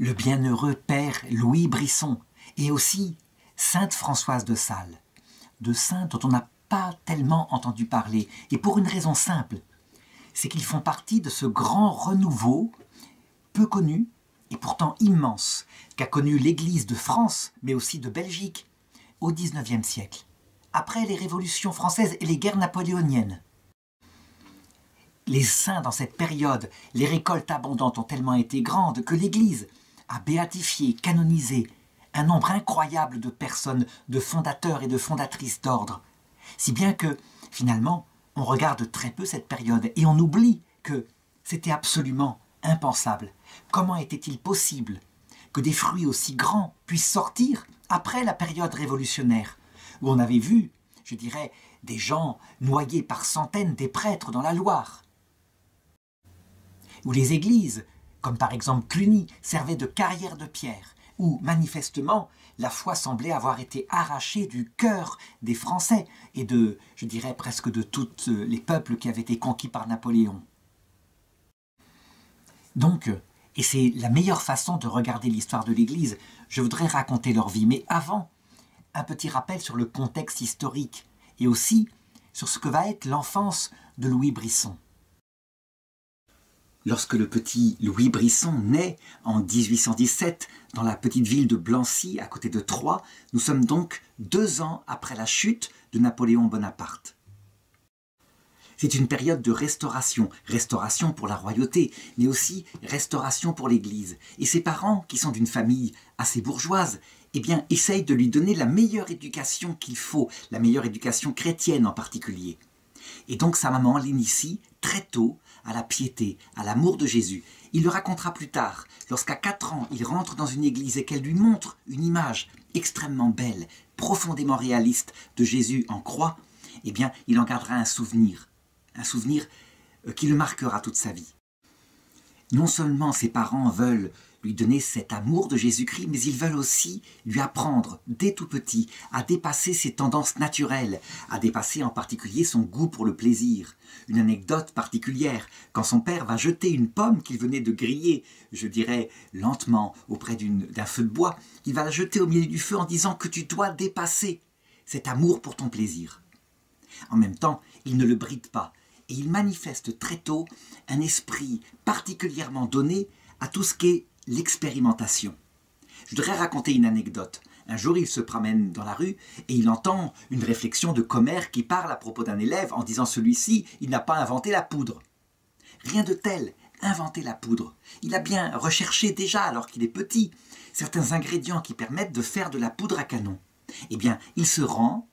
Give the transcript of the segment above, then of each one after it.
le bienheureux père Louis Brisson et aussi sainte Françoise de Sales, de saints dont on n'a pas tellement entendu parler, et pour une raison simple, c'est qu'ils font partie de ce grand renouveau, peu connu et pourtant immense, qu'a connu l'Église de France, mais aussi de Belgique, au XIXe siècle, après les révolutions françaises et les guerres napoléoniennes. Les saints dans cette période, les récoltes abondantes ont tellement été grandes que l'Église a béatifié, canonisé un nombre incroyable de personnes, de fondateurs et de fondatrices d'ordre, si bien que, finalement, on regarde très peu cette période et on oublie que c'était absolument impensable. Comment était-il possible que des fruits aussi grands puissent sortir après la période révolutionnaire, où on avait vu, je dirais, des gens noyés par centaines, des prêtres dans la Loire, où les églises, comme par exemple Cluny, servaient de carrière de pierre, où manifestement la foi semblait avoir été arrachée du cœur des Français et de, je dirais presque de tous les peuples qui avaient été conquis par Napoléon. Donc, et c'est la meilleure façon de regarder l'histoire de l'Église, je voudrais raconter leur vie, mais avant, un petit rappel sur le contexte historique et aussi sur ce que va être l'enfance de Louis Brisson. Lorsque le petit Louis Brisson naît en 1817 dans la petite ville de Blancy, à côté de Troyes, nous sommes donc 2 ans après la chute de Napoléon Bonaparte. C'est une période de restauration, restauration pour la royauté, mais aussi restauration pour l'Église. Et ses parents, qui sont d'une famille assez bourgeoise, eh bien, essayent de lui donner la meilleure éducation qu'il faut, la meilleure éducation chrétienne en particulier. Et donc sa maman l'initie très tôt à la piété, à l'amour de Jésus. Il le racontera plus tard, lorsqu'à 4 ans, il rentre dans une église et qu'elle lui montre une image extrêmement belle, profondément réaliste de Jésus en croix, eh bien, il en gardera un souvenir qui le marquera toute sa vie. Non seulement ses parents veulent lui donner cet amour de Jésus-Christ, mais ils veulent aussi lui apprendre, dès tout petit, à dépasser ses tendances naturelles, à dépasser en particulier son goût pour le plaisir. Une anecdote particulière, quand son père va jeter une pomme qu'il venait de griller, je dirais lentement, auprès d'un feu de bois, il va la jeter au milieu du feu en disant que tu dois dépasser cet amour pour ton plaisir. En même temps, il ne le bride pas, et il manifeste très tôt un esprit particulièrement donné à tout ce qu'est l'expérimentation. Je voudrais raconter une anecdote. Un jour, il se promène dans la rue et il entend une réflexion de commère qui parle à propos d'un élève en disant « celui-ci, il n'a pas inventé la poudre ». Rien de tel, inventer la poudre. Il a bien recherché déjà, alors qu'il est petit, certains ingrédients qui permettent de faire de la poudre à canon. Eh bien, il se rend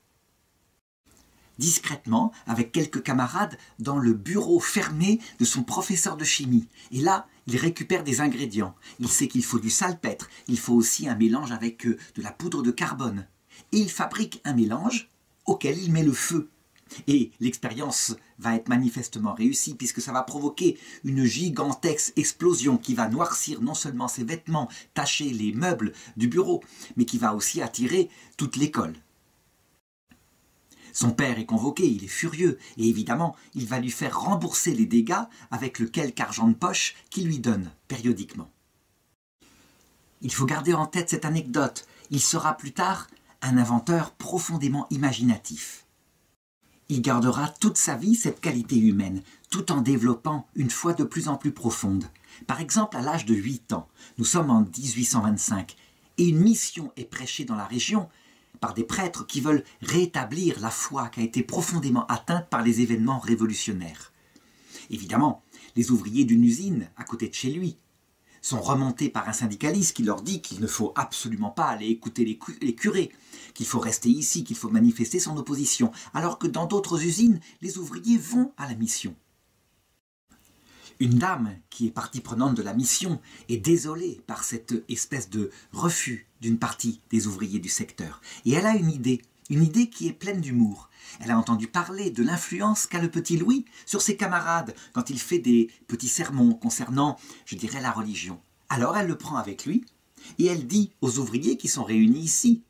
discrètement, avec quelques camarades, dans le bureau fermé de son professeur de chimie. Et là, il récupère des ingrédients. Il sait qu'il faut du salpêtre, il faut aussi un mélange avec de la poudre de carbone. Et il fabrique un mélange auquel il met le feu. Et l'expérience va être manifestement réussie, puisque ça va provoquer une gigantesque explosion qui va noircir non seulement ses vêtements, tacher les meubles du bureau, mais qui va aussi attirer toute l'école. Son père est convoqué, il est furieux, et évidemment, il va lui faire rembourser les dégâts avec le quelque argent de poche qu'il lui donne périodiquement. Il faut garder en tête cette anecdote, il sera plus tard un inventeur profondément imaginatif. Il gardera toute sa vie cette qualité humaine, tout en développant une foi de plus en plus profonde. Par exemple, à l'âge de 8 ans, nous sommes en 1825, et une mission est prêchée dans la région par des prêtres qui veulent rétablir la foi qui a été profondément atteinte par les événements révolutionnaires. Évidemment, les ouvriers d'une usine à côté de chez lui sont remontés par un syndicaliste qui leur dit qu'il ne faut absolument pas aller écouter les curés, qu'il faut rester ici, qu'il faut manifester son opposition, alors que dans d'autres usines, les ouvriers vont à la mission. Une dame qui est partie prenante de la mission est désolée par cette espèce de refus d'une partie des ouvriers du secteur. Et elle a une idée qui est pleine d'humour. Elle a entendu parler de l'influence qu'a le petit Louis sur ses camarades quand il fait des petits sermons concernant, je dirais, la religion. Alors elle le prend avec lui et elle dit aux ouvriers qui sont réunis ici,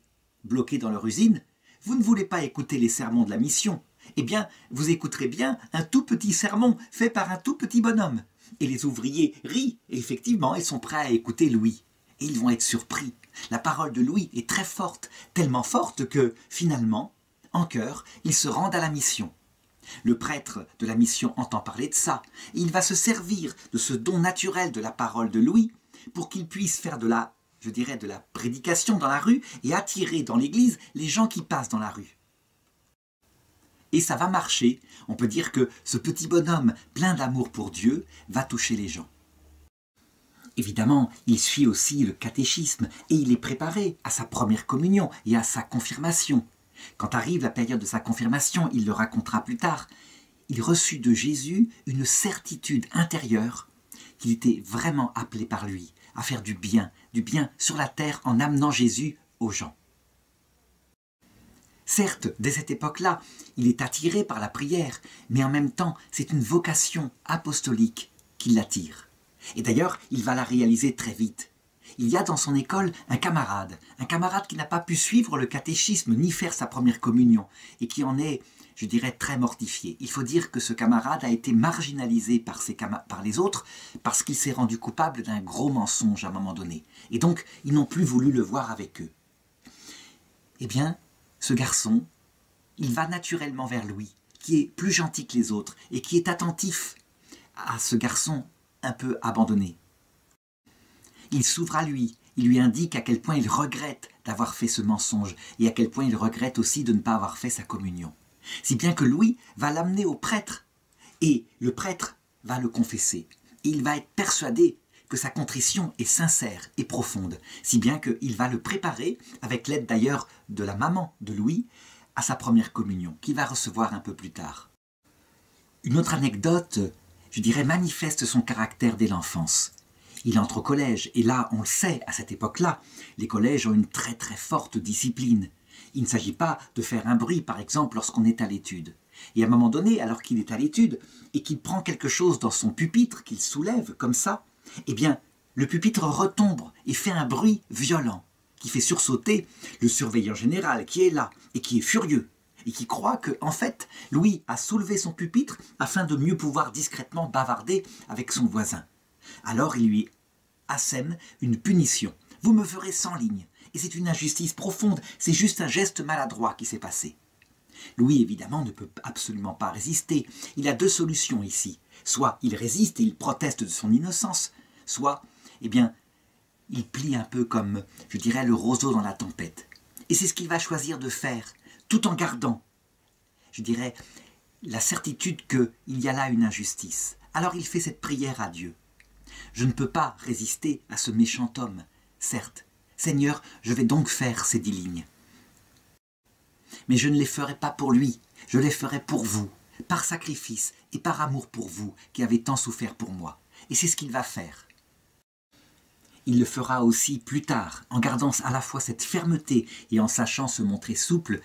bloqués dans leur usine, « Vous ne voulez pas écouter les sermons de la mission ? Eh bien, vous écouterez bien un tout petit sermon fait par un tout petit bonhomme. » Et les ouvriers rient, et effectivement, ils sont prêts à écouter Louis. et ils vont être surpris. La parole de Louis est très forte, tellement forte que, finalement, en chœur, ils se rendent à la mission. Le prêtre de la mission entend parler de ça, et il va se servir de ce don naturel de la parole de Louis pour qu'il puisse faire de la prédication dans la rue et attirer dans l'église les gens qui passent dans la rue. Et ça va marcher. On peut dire que ce petit bonhomme plein d'amour pour Dieu va toucher les gens. Évidemment, il suit aussi le catéchisme et il est préparé à sa première communion et à sa confirmation. Quand arrive la période de sa confirmation, il le racontera plus tard, il reçut de Jésus une certitude intérieure qu'il était vraiment appelé par lui à faire du bien sur la terre en amenant Jésus aux gens. Certes, dès cette époque-là, il est attiré par la prière, mais en même temps, c'est une vocation apostolique qui l'attire. Et d'ailleurs, il va la réaliser très vite. Il y a dans son école un camarade qui n'a pas pu suivre le catéchisme ni faire sa première communion, et qui en est, je dirais, très mortifié. Il faut dire que ce camarade a été marginalisé par les autres, parce qu'il s'est rendu coupable d'un gros mensonge à un moment donné. Et donc, ils n'ont plus voulu le voir avec eux. Eh bien, ce garçon, il va naturellement vers Louis, qui est plus gentil que les autres, et qui est attentif à ce garçon un peu abandonné. Il s'ouvre à lui, il lui indique à quel point il regrette d'avoir fait ce mensonge, et à quel point il regrette aussi de ne pas avoir fait sa communion. Si bien que Louis va l'amener au prêtre, et le prêtre va le confesser. Et il va être persuadé que sa contrition est sincère et profonde, si bien qu'il va le préparer, avec l'aide d'ailleurs de la maman de Louis, à sa première communion, qu'il va recevoir un peu plus tard. Une autre anecdote, je dirais, manifeste son caractère dès l'enfance. Il entre au collège, et là, on le sait, à cette époque-là, les collèges ont une très très forte discipline. Il ne s'agit pas de faire un bruit, par exemple, lorsqu'on est à l'étude. Et à un moment donné, alors qu'il est à l'étude, et qu'il prend quelque chose dans son pupitre, qu'il soulève comme ça, eh bien, le pupitre retombe et fait un bruit violent, qui fait sursauter le surveillant général qui est là, et qui est furieux, et qui croit que, en fait, Louis a soulevé son pupitre afin de mieux pouvoir discrètement bavarder avec son voisin. Alors il lui assène une punition. Vous me ferez 100 lignes. Et c'est une injustice profonde, c'est juste un geste maladroit qui s'est passé. Louis, évidemment, ne peut absolument pas résister. Il a deux solutions ici. Soit il résiste et il proteste de son innocence, soit, eh bien, il plie un peu comme, je dirais, le roseau dans la tempête. Et c'est ce qu'il va choisir de faire, tout en gardant, je dirais, la certitude qu'il y a là une injustice. Alors il fait cette prière à Dieu. Je ne peux pas résister à ce méchant homme, certes. Seigneur, je vais donc faire ces 10 lignes. Mais je ne les ferai pas pour lui, je les ferai pour vous, par sacrifice et par amour pour vous, qui avez tant souffert pour moi. Et c'est ce qu'il va faire. Il le fera aussi plus tard, en gardant à la fois cette fermeté et en sachant se montrer souple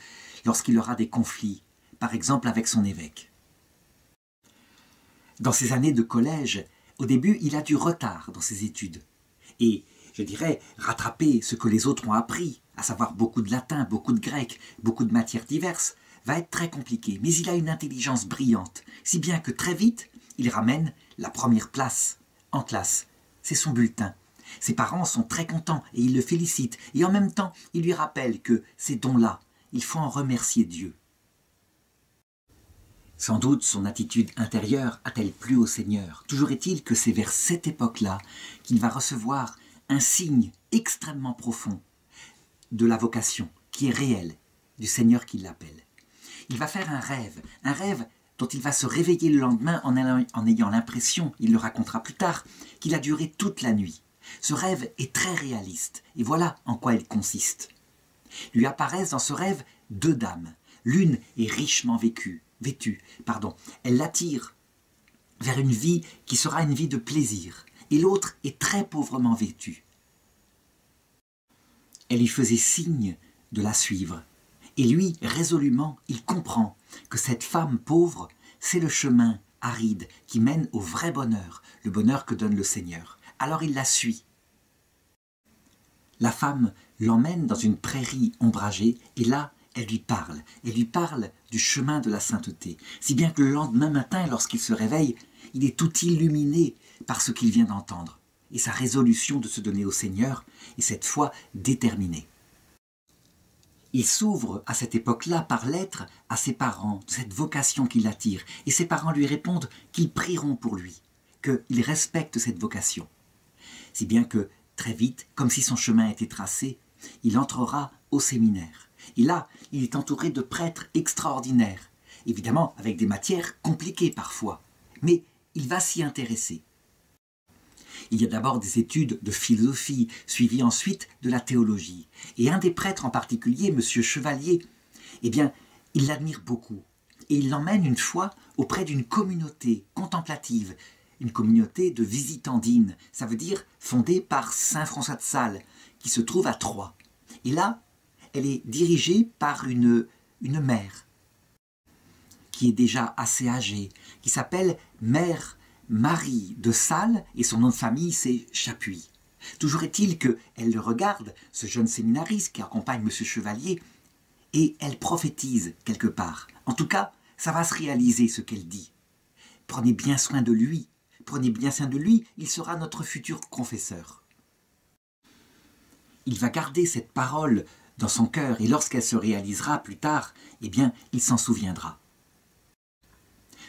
lorsqu'il aura des conflits, par exemple avec son évêque. Dans ses années de collège, au début, il a du retard dans ses études. Et, je dirais, rattraper ce que les autres ont appris, à savoir beaucoup de latin, beaucoup de grec, beaucoup de matières diverses, va être très compliqué. Mais il a une intelligence brillante, si bien que très vite, il ramène la première place en classe. C'est son bulletin. Ses parents sont très contents et ils le félicitent. Et en même temps, ils lui rappellent que ces dons-là, il faut en remercier Dieu. Sans doute son attitude intérieure a-t-elle plu au Seigneur. Toujours est-il que c'est vers cette époque-là qu'il va recevoir un signe extrêmement profond de la vocation qui est réelle, du Seigneur qui l'appelle. Il va faire un rêve dont il va se réveiller le lendemain en ayant l'impression, il le racontera plus tard, qu'il a duré toute la nuit. Ce rêve est très réaliste, et voilà en quoi il consiste. Lui apparaissent dans ce rêve 2 dames. L'une est richement vêtue. Elle l'attire vers une vie qui sera une vie de plaisir, et l'autre est très pauvrement vêtue. Elle lui faisait signe de la suivre, et lui, résolument, il comprend que cette femme pauvre, c'est le chemin aride qui mène au vrai bonheur, le bonheur que donne le Seigneur. Alors il la suit. La femme l'emmène dans une prairie ombragée, et là, elle lui parle du chemin de la sainteté, si bien que le lendemain matin, lorsqu'il se réveille, il est tout illuminé par ce qu'il vient d'entendre. et sa résolution de se donner au Seigneur est cette fois déterminée. Il s'ouvre à cette époque-là par lettre à ses parents, de cette vocation qui l'attire, et ses parents lui répondent qu'ils prieront pour lui, qu'ils respectent cette vocation. Si bien que, très vite, comme si son chemin était tracé, il entrera au séminaire. Et là, il est entouré de prêtres extraordinaires, évidemment avec des matières compliquées parfois, mais il va s'y intéresser. Il y a d'abord des études de philosophie, suivies ensuite de la théologie. Et un des prêtres en particulier, M. Chevalier, eh bien, il l'admire beaucoup. Et il l'emmène une fois auprès d'une communauté contemplative, une communauté de visitandines, ça veut dire fondée par saint François de Sales, qui se trouve à Troyes. Et là, elle est dirigée par une mère, qui est déjà assez âgée, qui s'appelle Mère Marie de Sales, et son nom de famille c'est Chapuis. Toujours est-il qu'elle le regarde, ce jeune séminariste qui accompagne M. Chevalier, et elle prophétise quelque part. En tout cas, ça va se réaliser ce qu'elle dit. Prenez bien soin de lui, il sera notre futur confesseur. Il va garder cette parole dans son cœur, et lorsqu'elle se réalisera plus tard, eh bien, il s'en souviendra.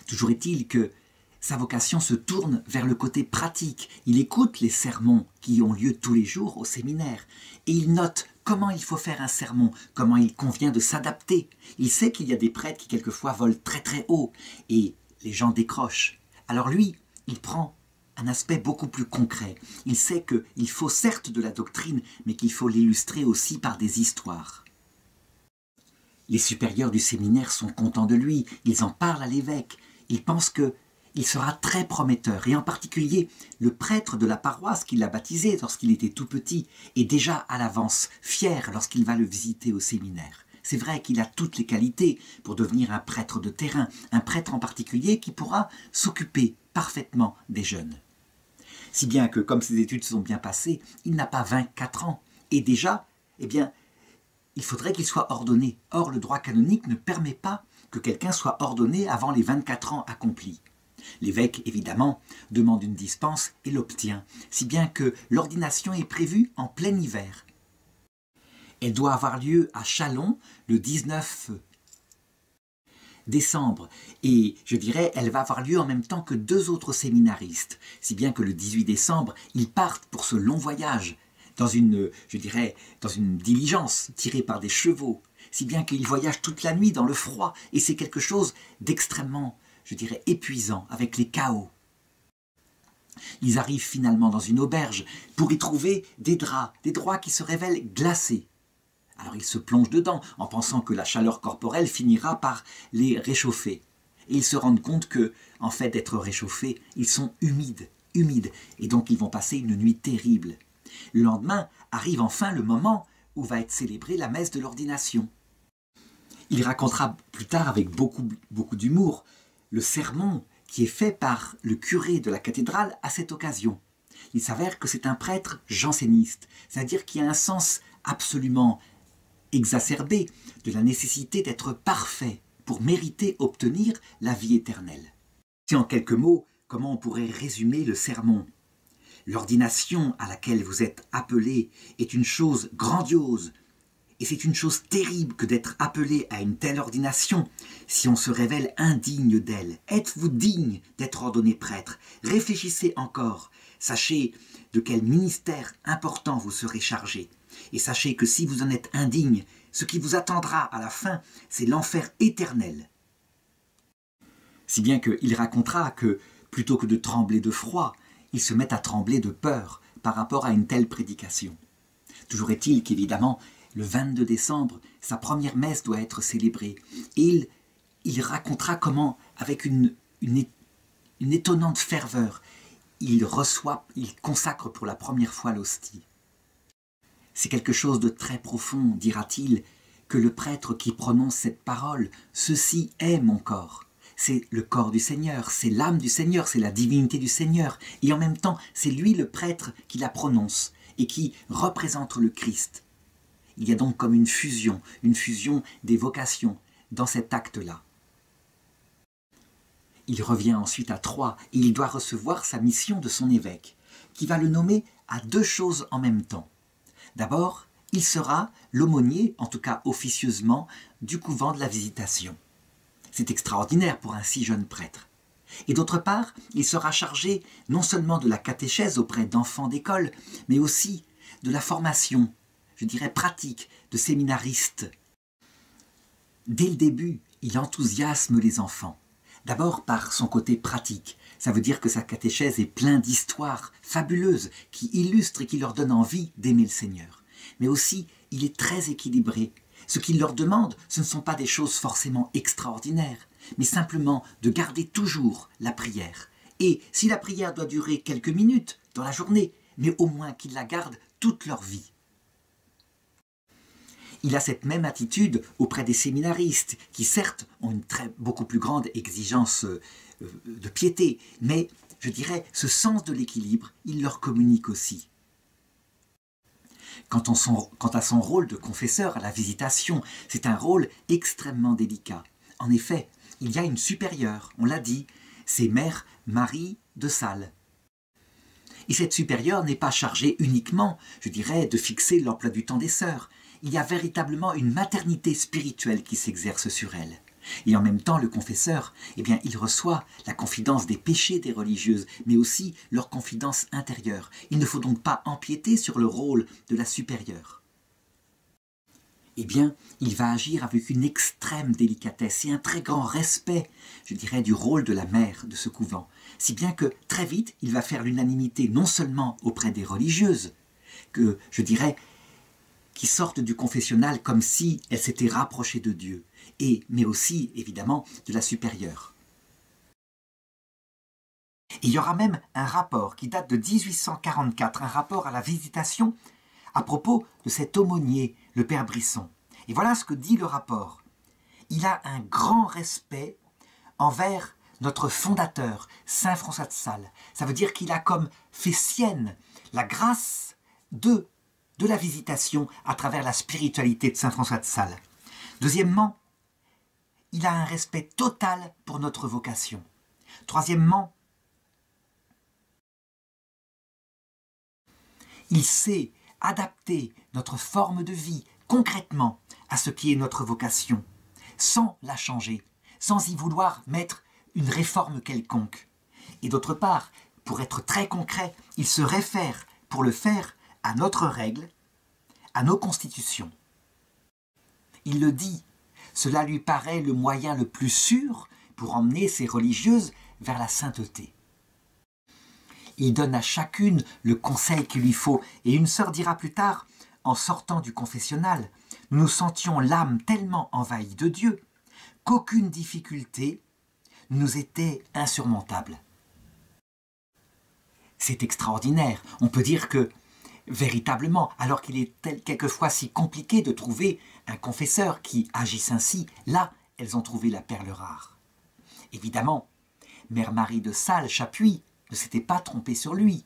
Toujours est-il que sa vocation se tourne vers le côté pratique. Il écoute les sermons qui ont lieu tous les jours au séminaire et il note comment il faut faire un sermon, comment il convient de s'adapter. Il sait qu'il y a des prêtres qui quelquefois volent très très haut et les gens décrochent. Alors lui, il prend un aspect beaucoup plus concret. Il sait qu'il faut certes de la doctrine, mais qu'il faut l'illustrer aussi par des histoires. Les supérieurs du séminaire sont contents de lui, ils en parlent à l'évêque. Ils pensent qu'il sera très prometteur, et en particulier le prêtre de la paroisse qui l'a baptisé lorsqu'il était tout petit est déjà à l'avance fier lorsqu'il va le visiter au séminaire. C'est vrai qu'il a toutes les qualités pour devenir un prêtre de terrain, un prêtre en particulier qui pourra s'occuper parfaitement des jeunes. Si bien que, comme ses études se sont bien passées, il n'a pas 24 ans, et déjà, eh bien, il faudrait qu'il soit ordonné. Or, le droit canonique ne permet pas que quelqu'un soit ordonné avant les 24 ans accomplis. L'évêque, évidemment, demande une dispense et l'obtient, si bien que l'ordination est prévue en plein hiver. Elle doit avoir lieu à Châlons le 19 décembre, et je dirais, elle va avoir lieu en même temps que 2 autres séminaristes, si bien que le 18 décembre, ils partent pour ce long voyage, dans une diligence tirée par des chevaux, si bien qu'ils voyagent toute la nuit dans le froid, et c'est quelque chose d'extrêmement, je dirais, épuisant, avec les chaos. Ils arrivent finalement dans une auberge pour y trouver des draps qui se révèlent glacés. Alors ils se plongent dedans, en pensant que la chaleur corporelle finira par les réchauffer. Et ils se rendent compte que, en fait d'être réchauffés, ils sont humides, et donc ils vont passer une nuit terrible. Le lendemain arrive enfin le moment où va être célébrée la messe de l'ordination. Il racontera plus tard avec beaucoup d'humour le sermon qui est fait par le curé de la cathédrale à cette occasion. Il s'avère que c'est un prêtre janséniste, c'est-à-dire qu'il a un sens absolument exacerbé de la nécessité d'être parfait pour mériter obtenir la vie éternelle. Si en quelques mots, comment on pourrait résumer le sermon ? L'ordination à laquelle vous êtes appelés est une chose grandiose, et c'est une chose terrible que d'être appelé à une telle ordination si on se révèle indigne d'elle. Êtes-vous digne d'être ordonné prêtre? Réfléchissez encore, sachez de quel ministère important vous serez chargé, et sachez que si vous en êtes indigne, ce qui vous attendra à la fin, c'est l'enfer éternel. Si bien qu'il racontera que, plutôt que de trembler de froid, il se met à trembler de peur par rapport à une telle prédication. Toujours est-il qu'évidemment, le 22 décembre, sa première messe doit être célébrée. Et il racontera comment, avec une étonnante ferveur, il consacre pour la première fois l'hostie. C'est quelque chose de très profond, dira-t-il, que le prêtre qui prononce cette parole, ceci est mon corps. C'est le corps du Seigneur, c'est l'âme du Seigneur, c'est la divinité du Seigneur. Et en même temps, c'est lui le prêtre qui la prononce et qui représente le Christ. Il y a donc comme une fusion des vocations dans cet acte-là. Il revient ensuite à Troyes et il doit recevoir sa mission de son évêque. qui va le nommer à deux choses en même temps. D'abord, il sera l'aumônier, en tout cas officieusement, du couvent de la Visitation. C'est extraordinaire pour un si jeune prêtre. Et d'autre part, il sera chargé non seulement de la catéchèse auprès d'enfants d'école, mais aussi de la formation, je dirais pratique, de séminaristes. Dès le début, il enthousiasme les enfants. D'abord par son côté pratique. Ça veut dire que sa catéchèse est pleine d'histoires fabuleuses qui illustrent et qui leur donnent envie d'aimer le Seigneur. Mais aussi, il est très équilibré. Ce qu'il leur demande, ce ne sont pas des choses forcément extraordinaires, mais simplement de garder toujours la prière. Et si la prière doit durer quelques minutes dans la journée, mais au moins qu'ils la gardent toute leur vie. Il a cette même attitude auprès des séminaristes, qui certes ont une beaucoup plus grande exigence de piété, mais je dirais ce sens de l'équilibre, il leur communique aussi. Quant à son rôle de confesseur à la Visitation, c'est un rôle extrêmement délicat. En effet, il y a une supérieure, on l'a dit, c'est Mère Marie de Sales. Et cette supérieure n'est pas chargée uniquement, je dirais, de fixer l'emploi du temps des sœurs. Il y a véritablement une maternité spirituelle qui s'exerce sur elle. Et en même temps, le confesseur, eh bien, il reçoit la confidence des péchés des religieuses, mais aussi leur confidence intérieure. Il ne faut donc pas empiéter sur le rôle de la supérieure. Eh bien, il va agir avec une extrême délicatesse et un très grand respect, je dirais, du rôle de la mère de ce couvent. Si bien que, très vite, il va faire l'unanimité non seulement auprès des religieuses, que, je dirais, qui sortent du confessionnal comme si elles s'étaient rapprochées de Dieu, mais aussi, évidemment, de la supérieure. Et il y aura même un rapport qui date de 1844, un rapport à la Visitation, à propos de cet aumônier, le père Brisson. Et voilà ce que dit le rapport. Il a un grand respect envers notre fondateur, saint François de Sales. Ça veut dire qu'il a comme fait sienne la grâce de la Visitation à travers la spiritualité de saint François de Sales. Deuxièmement, il a un respect total pour notre vocation. Troisièmement, il sait adapter notre forme de vie concrètement à ce qui est notre vocation, sans la changer, sans y vouloir mettre une réforme quelconque. Et d'autre part, pour être très concret, il se réfère, pour le faire, à notre règle, à nos constitutions. Il le dit, cela lui paraît le moyen le plus sûr pour emmener ces religieuses vers la sainteté. Il donne à chacune le conseil qu'il lui faut. Et une sœur dira plus tard, en sortant du confessionnal, nous nous sentions l'âme tellement envahie de Dieu qu'aucune difficulté nous était insurmontable. C'est extraordinaire. On peut dire que, véritablement, alors qu'il est quelquefois si compliqué de trouver un confesseur qui agisse ainsi, là, elles ont trouvé la perle rare. Évidemment, Mère Marie de Sales, Chapuis, ne s'était pas trompée sur lui.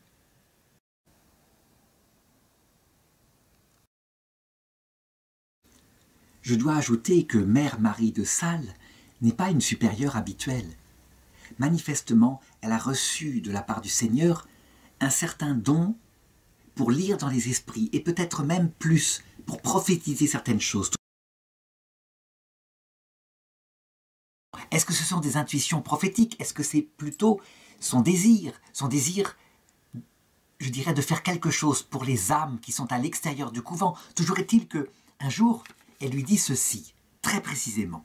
Je dois ajouter que Mère Marie de Sales n'est pas une supérieure habituelle. Manifestement, elle a reçu de la part du Seigneur un certain don pour lire dans les esprits, et peut-être même plus, pour prophétiser certaines choses. Est-ce que ce sont des intuitions prophétiques? Est-ce que c'est plutôt son désir, je dirais, de faire quelque chose pour les âmes qui sont à l'extérieur du couvent? Toujours est-il qu'un jour, elle lui dit ceci, très précisément.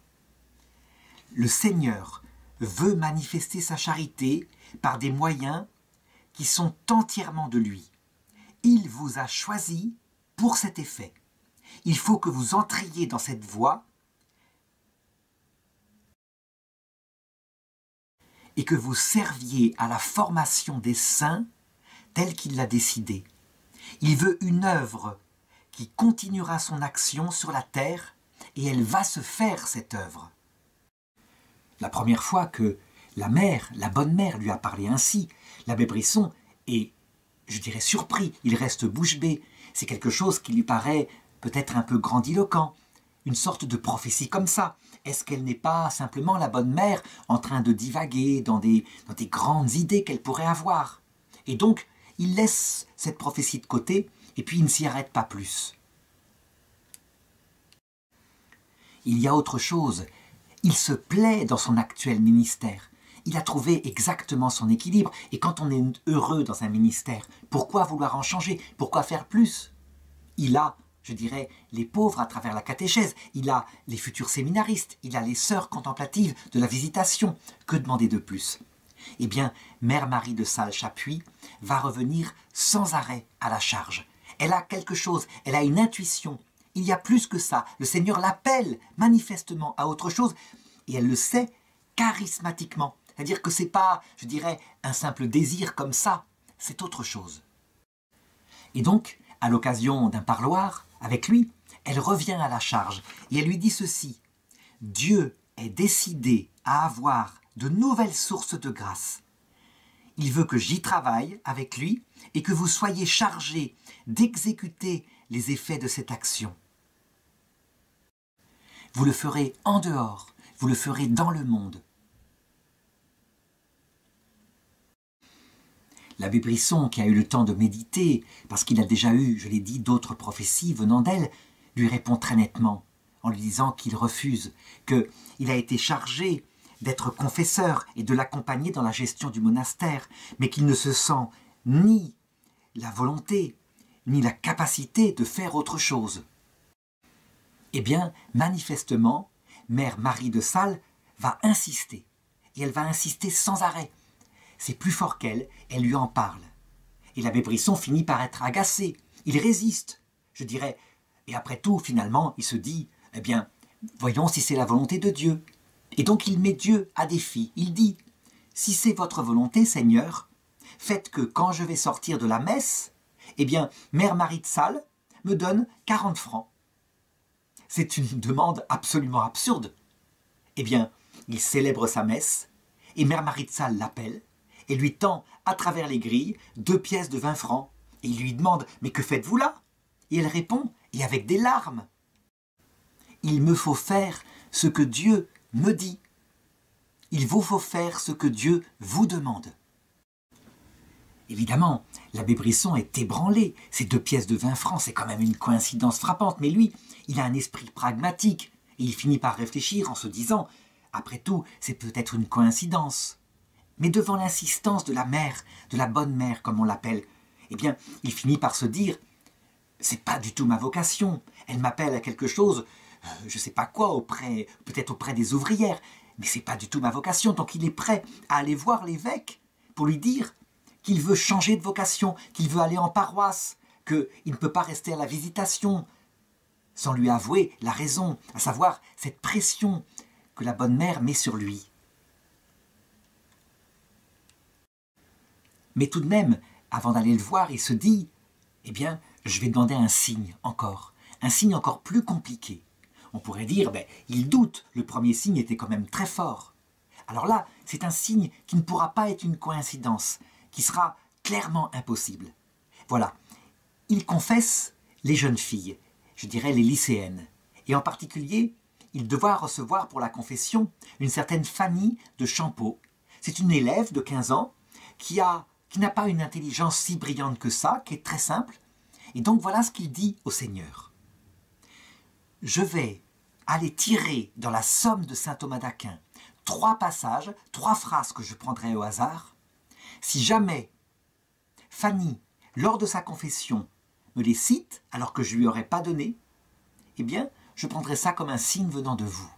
Le Seigneur veut manifester sa charité par des moyens qui sont entièrement de lui. Il vous a choisi pour cet effet. Il faut que vous entriez dans cette voie et que vous serviez à la formation des saints telle qu'il l'a décidé. Il veut une œuvre qui continuera son action sur la terre et elle va se faire, cette œuvre. La première fois que la mère, la bonne mère, lui a parlé ainsi, l'abbé Brisson est, je dirais, surpris, il reste bouche bée. C'est quelque chose qui lui paraît peut-être un peu grandiloquent, une sorte de prophétie comme ça. Est-ce qu'elle n'est pas simplement la bonne mère en train de divaguer dans des grandes idées qu'elle pourrait avoir? Et donc, il laisse cette prophétie de côté et puis il ne s'y arrête pas plus. Il y a autre chose, il se plaît dans son actuel ministère. Il a trouvé exactement son équilibre. Et quand on est heureux dans un ministère, pourquoi vouloir en changer? Pourquoi faire plus? Il a, je dirais, les pauvres à travers la catéchèse. Il a les futurs séminaristes. Il a les sœurs contemplatives de la visitation. Que demander de plus? Eh bien, Mère Marie de Salles-Chapuis va revenir sans arrêt à la charge. Elle a quelque chose, elle a une intuition. Il y a plus que ça. Le Seigneur l'appelle manifestement à autre chose. Et elle le sait charismatiquement. C'est-à-dire que ce n'est pas, je dirais, un simple désir comme ça, c'est autre chose. Et donc, à l'occasion d'un parloir avec lui, elle revient à la charge et elle lui dit ceci: Dieu est décidé à avoir de nouvelles sources de grâce. Il veut que j'y travaille avec lui et que vous soyez chargés d'exécuter les effets de cette action. Vous le ferez en dehors, vous le ferez dans le monde. L'abbé Brisson, qui a eu le temps de méditer, parce qu'il a déjà eu, je l'ai dit, d'autres prophéties venant d'elle, lui répond très nettement, en lui disant qu'il refuse, qu'il a été chargé d'être confesseur et de l'accompagner dans la gestion du monastère, mais qu'il ne se sent ni la volonté, ni la capacité de faire autre chose. Eh bien, manifestement, Mère Marie de Salles va insister, et elle va insister sans arrêt. C'est plus fort qu'elle, elle lui en parle. Et l'abbé Brisson finit par être agacé. Il résiste, je dirais. Et après tout, finalement, il se dit, eh bien, voyons si c'est la volonté de Dieu. Et donc il met Dieu à défi. Il dit, si c'est votre volonté, Seigneur, faites que quand je vais sortir de la messe, eh bien, Mère Marie de Salles me donne 40 francs. C'est une demande absolument absurde. Eh bien, il célèbre sa messe, et Mère Marie de Salles l'appelle, et lui tend à travers les grilles 2 pièces de 20 francs. Et il lui demande « Mais que faites-vous là ?» Et elle répond, et avec des larmes, « Il me faut faire ce que Dieu me dit. Il vous faut faire ce que Dieu vous demande. » Évidemment, l'abbé Brisson est ébranlé. Ces 2 pièces de 20 francs, c'est quand même une coïncidence frappante. Mais lui, il a un esprit pragmatique. Et il finit par réfléchir en se disant « Après tout, c'est peut-être une coïncidence. » Mais devant l'insistance de la mère, de la bonne mère comme on l'appelle, eh bien, il finit par se dire « C'est pas du tout ma vocation. Elle m'appelle à quelque chose, je sais pas quoi, peut-être auprès des ouvrières, mais c'est pas du tout ma vocation. » Donc il est prêt à aller voir l'évêque pour lui dire qu'il veut changer de vocation, qu'il veut aller en paroisse, qu'il ne peut pas rester à la visitation, sans lui avouer la raison, à savoir cette pression que la bonne mère met sur lui. Mais tout de même, avant d'aller le voir, il se dit « Eh bien, je vais demander un signe encore plus compliqué. » On pourrait dire « Il doute, le premier signe était quand même très fort. » Alors là, c'est un signe qui ne pourra pas être une coïncidence, qui sera clairement impossible. Voilà, il confesse les jeunes filles, je dirais les lycéennes. Et en particulier, il devra recevoir pour la confession une certaine Fanny de Champeau. C'est une élève de 15 ans qui n'a pas une intelligence si brillante que ça, qui est très simple. Et donc voilà ce qu'il dit au Seigneur. Je vais aller tirer dans la Somme de saint Thomas d'Aquin 3 passages, 3 phrases que je prendrai au hasard. Si jamais Fanny, lors de sa confession, me les cite alors que je ne lui aurais pas donné, eh bien, je prendrai ça comme un signe venant de vous.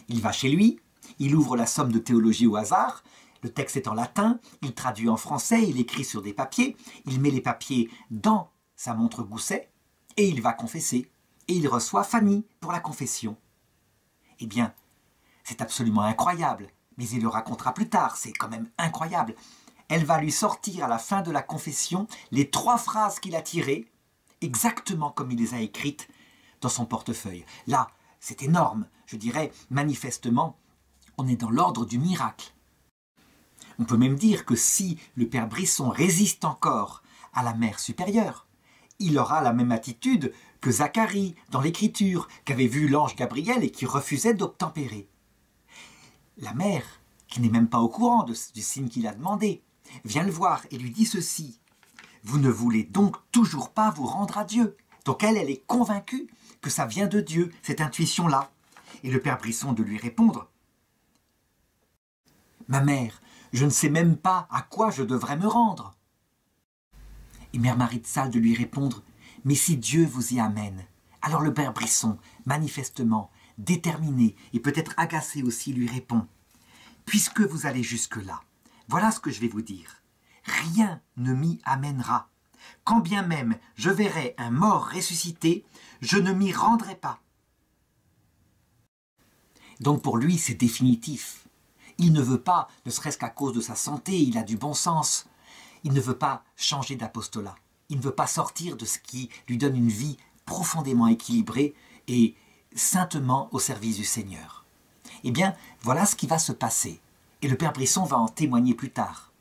Il va chez lui, il ouvre la Somme de théologie au hasard. Le texte est en latin, il traduit en français, il écrit sur des papiers, il met les papiers dans sa montre gousset et il va confesser. Et il reçoit Fanny pour la confession. Eh bien, c'est absolument incroyable, mais il le racontera plus tard, c'est quand même incroyable. Elle va lui sortir à la fin de la confession les 3 phrases qu'il a tirées, exactement comme il les a écrites dans son portefeuille. Là, c'est énorme, je dirais, manifestement, on est dans l'ordre du miracle. On peut même dire que si le père Brisson résiste encore à la mère supérieure, il aura la même attitude que Zacharie dans l'Écriture, qu'avait vu l'ange Gabriel et qui refusait d'obtempérer. La mère, qui n'est même pas au courant du signe qu'il a demandé, vient le voir et lui dit ceci. Vous ne voulez donc toujours pas vous rendre à Dieu. Donc elle est convaincue que ça vient de Dieu, cette intuition-là. Et le père Brisson de lui répondre: « Ma mère, je ne sais même pas à quoi je devrais me rendre. » Et mère Marie de Sales de lui répondre: « Mais si Dieu vous y amène. » Alors le père Brisson, manifestement, déterminé et peut-être agacé aussi, lui répond: « Puisque vous allez jusque-là, voilà ce que je vais vous dire. Rien ne m'y amènera. Quand bien même je verrai un mort ressuscité, je ne m'y rendrai pas. » Donc pour lui, c'est définitif. Il ne veut pas, ne serait-ce qu'à cause de sa santé, il a du bon sens. Il ne veut pas changer d'apostolat. Il ne veut pas sortir de ce qui lui donne une vie profondément équilibrée et saintement au service du Seigneur. Eh bien, voilà ce qui va se passer. Et le père Brisson va en témoigner plus tard.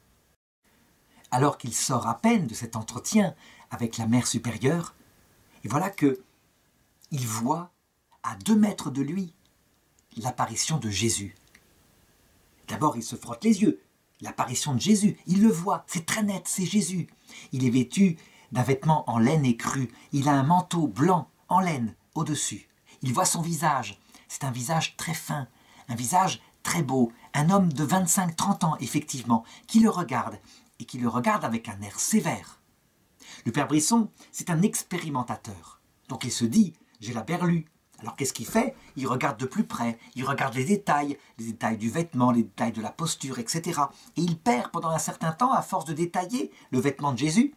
Alors qu'il sort à peine de cet entretien avec la mère supérieure, et voilà que il voit à 2 mètres de lui l'apparition de Jésus. D'abord, il se frotte les yeux. L'apparition de Jésus, il le voit, c'est très net, c'est Jésus. Il est vêtu d'un vêtement en laine écrue. Il a un manteau blanc en laine au-dessus. Il voit son visage. C'est un visage très fin, un visage très beau. Un homme de 25-30 ans, effectivement, qui le regarde, et qui le regarde avec un air sévère. Le père Brisson, c'est un expérimentateur. Donc il se dit, j'ai la berlue. Alors qu'est-ce qu'il fait? Il regarde de plus près, il regarde les détails du vêtement, les détails de la posture, etc. Et il perd pendant un certain temps, à force de détailler le vêtement de Jésus,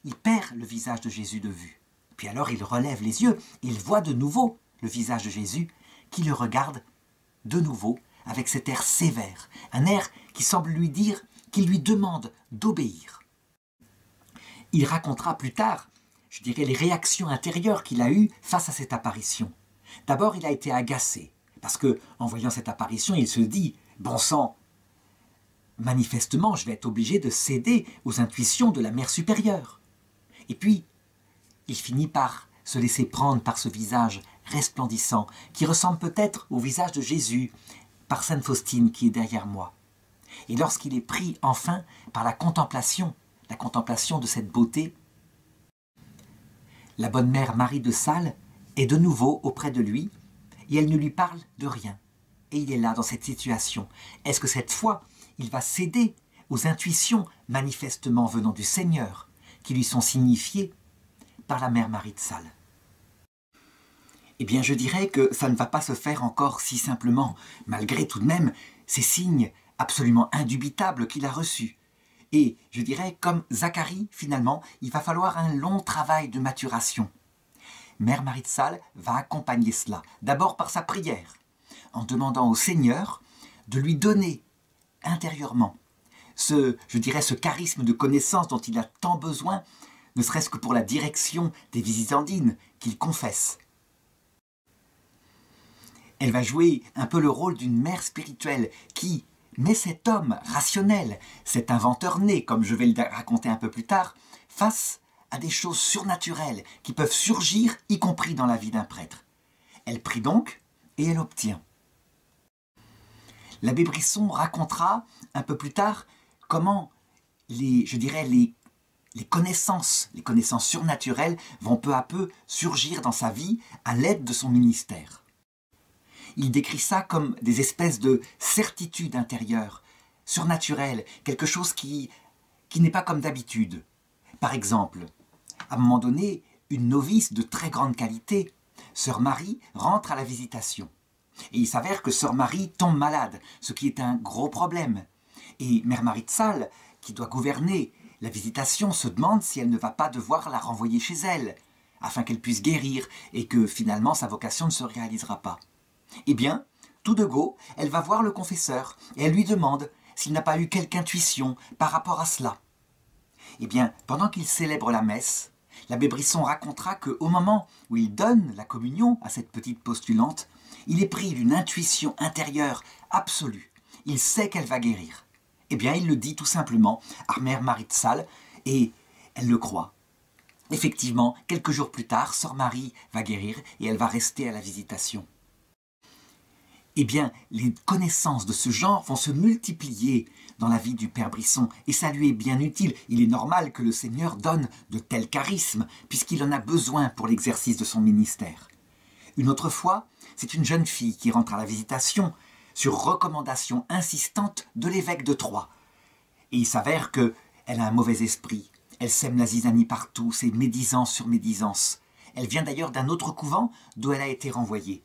il perd le visage de Jésus de vue. Puis alors il relève les yeux, et il voit de nouveau le visage de Jésus qui le regarde de nouveau avec cet air sévère, un air qui semble lui dire, qui lui demande d'obéir. Il racontera plus tard, je dirais, les réactions intérieures qu'il a eues face à cette apparition. D'abord, il a été agacé, parce que, en voyant cette apparition, il se dit, bon sang, manifestement, je vais être obligé de céder aux intuitions de la mère supérieure. Et puis, il finit par se laisser prendre par ce visage resplendissant, qui ressemble peut-être au visage de Jésus, par Sainte Faustine qui est derrière moi. Et lorsqu'il est pris enfin par la contemplation de cette beauté, la bonne mère Marie de Sales est de nouveau auprès de lui, et elle ne lui parle de rien. Et il est là, dans cette situation. Est-ce que cette fois, il va céder aux intuitions manifestement venant du Seigneur, qui lui sont signifiées par la mère Marie de Sales? Eh bien, je dirais que ça ne va pas se faire encore si simplement, malgré tout de même ces signes absolument indubitables qu'il a reçus. Et je dirais, comme Zacharie, finalement, il va falloir un long travail de maturation. Mère Marie de Sales va accompagner cela, d'abord par sa prière, en demandant au Seigneur de lui donner intérieurement ce charisme de connaissance dont il a tant besoin, ne serait-ce que pour la direction des visitandines qu'il confesse. Elle va jouer un peu le rôle d'une mère spirituelle qui met cet homme rationnel, cet inventeur né, comme je vais le raconter un peu plus tard, face à des choses surnaturelles qui peuvent surgir, y compris dans la vie d'un prêtre. Elle prie donc et elle obtient. L'abbé Brisson racontera un peu plus tard comment les connaissances surnaturelles vont peu à peu surgir dans sa vie à l'aide de son ministère. Il décrit ça comme des espèces de certitudes intérieures, surnaturelles, quelque chose qui n'est pas comme d'habitude. Par exemple, à un moment donné, une novice de très grande qualité, Sœur Marie, rentre à la visitation. Et il s'avère que Sœur Marie tombe malade, ce qui est un gros problème. Et Mère Marie de Sales, qui doit gouverner la visitation, se demande si elle ne va pas devoir la renvoyer chez elle, afin qu'elle puisse guérir et que finalement sa vocation ne se réalisera pas. Eh bien, tout de go, elle va voir le confesseur et elle lui demande s'il n'a pas eu quelque intuition par rapport à cela. Eh bien, pendant qu'il célèbre la messe, l'abbé Brisson racontera qu'au moment où il donne la communion à cette petite postulante, il est pris d'une intuition intérieure absolue. Il sait qu'elle va guérir. Eh bien, il le dit tout simplement à Mère Marie de Sales et elle le croit. Effectivement, quelques jours plus tard, Sœur Marie va guérir et elle va rester à la visitation. eh bien, les connaissances de ce genre vont se multiplier dans la vie du père Brisson, et ça lui est bien utile. Il est normal que le Seigneur donne de tels charismes, puisqu'il en a besoin pour l'exercice de son ministère. Une autre fois, c'est une jeune fille qui rentre à la visitation, sur recommandation insistante de l'évêque de Troyes. Et il s'avère qu'elle a un mauvais esprit. Elle sème la zizanie partout, c'est médisance sur médisance. Elle vient d'ailleurs d'un autre couvent d'où elle a été renvoyée.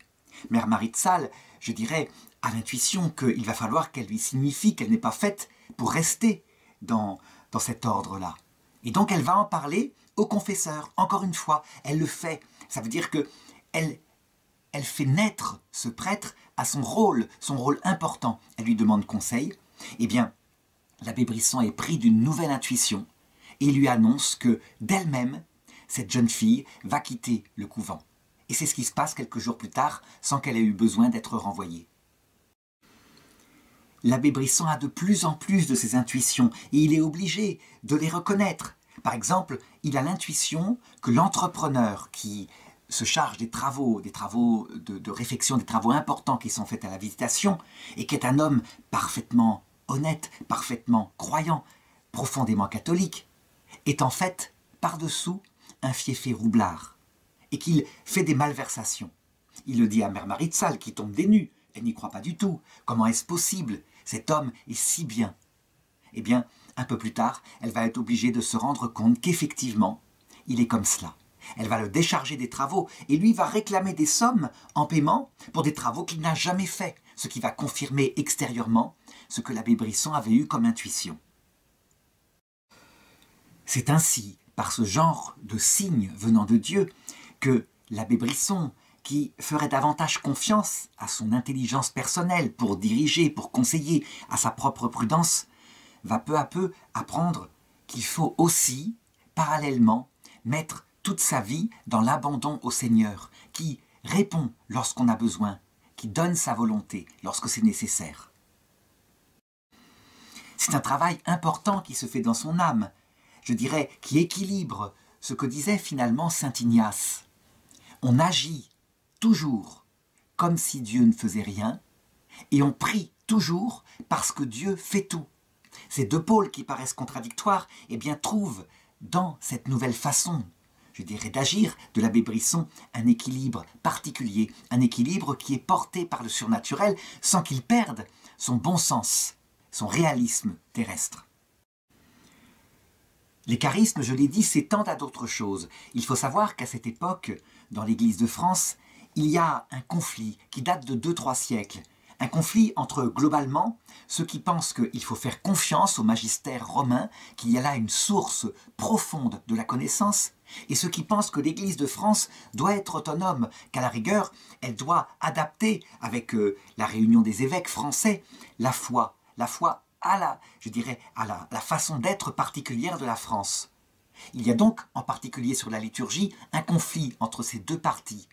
Mère Marie de Sales, je dirais, a l'intuition qu'il va falloir qu'elle lui signifie qu'elle n'est pas faite pour rester dans cet ordre-là. Et donc elle va en parler au confesseur. Encore une fois, elle le fait. Ça veut dire qu'elle fait naître ce prêtre à son rôle important. Elle lui demande conseil. Eh bien, l'abbé Brisson est pris d'une nouvelle intuition et lui annonce que d'elle-même, cette jeune fille va quitter le couvent. Et c'est ce qui se passe quelques jours plus tard, sans qu'elle ait eu besoin d'être renvoyée. L'abbé Brisson a de plus en plus de ces intuitions, et il est obligé de les reconnaître. Par exemple, il a l'intuition que l'entrepreneur qui se charge des travaux de réfection, des travaux importants qui sont faits à la visitation, et qui est un homme parfaitement honnête, parfaitement croyant, profondément catholique, est en fait, par-dessous, un fiefé roublard, et qu'il fait des malversations. Il le dit à Mère Marie de Sales, qui tombe des nues. Elle n'y croit pas du tout. Comment est-ce possible? Cet homme est si bien. Eh bien, un peu plus tard, elle va être obligée de se rendre compte qu'effectivement, il est comme cela. Elle va le décharger des travaux, et lui va réclamer des sommes en paiement pour des travaux qu'il n'a jamais faits, ce qui va confirmer extérieurement ce que l'abbé Brisson avait eu comme intuition. C'est ainsi, par ce genre de signes venant de Dieu, que l'abbé Brisson, qui ferait davantage confiance à son intelligence personnelle pour diriger, pour conseiller, à sa propre prudence, va peu à peu apprendre qu'il faut aussi, parallèlement, mettre toute sa vie dans l'abandon au Seigneur, qui répond lorsqu'on a besoin, qui donne sa volonté lorsque c'est nécessaire. C'est un travail important qui se fait dans son âme, je dirais, qui équilibre ce que disait finalement saint Ignace. On agit toujours comme si Dieu ne faisait rien, et on prie toujours parce que Dieu fait tout. Ces deux pôles qui paraissent contradictoires, eh bien, trouvent dans cette nouvelle façon, je dirais, d'agir de l'abbé Brisson un équilibre particulier, un équilibre qui est porté par le surnaturel sans qu'il perde son bon sens, son réalisme terrestre. Les charismes, je l'ai dit, s'étendent à d'autres choses. Il faut savoir qu'à cette époque, dans l'Église de France, il y a un conflit qui date de 2-3 siècles. Un conflit entre, globalement, ceux qui pensent qu'il faut faire confiance au magistère romain, qu'il y a là une source profonde de la connaissance, et ceux qui pensent que l'Église de France doit être autonome, qu'à la rigueur, elle doit adapter, avec la réunion des évêques français, la foi à la façon d'être particulière de la France. Il y a donc, en particulier sur la liturgie, un conflit entre ces deux parties.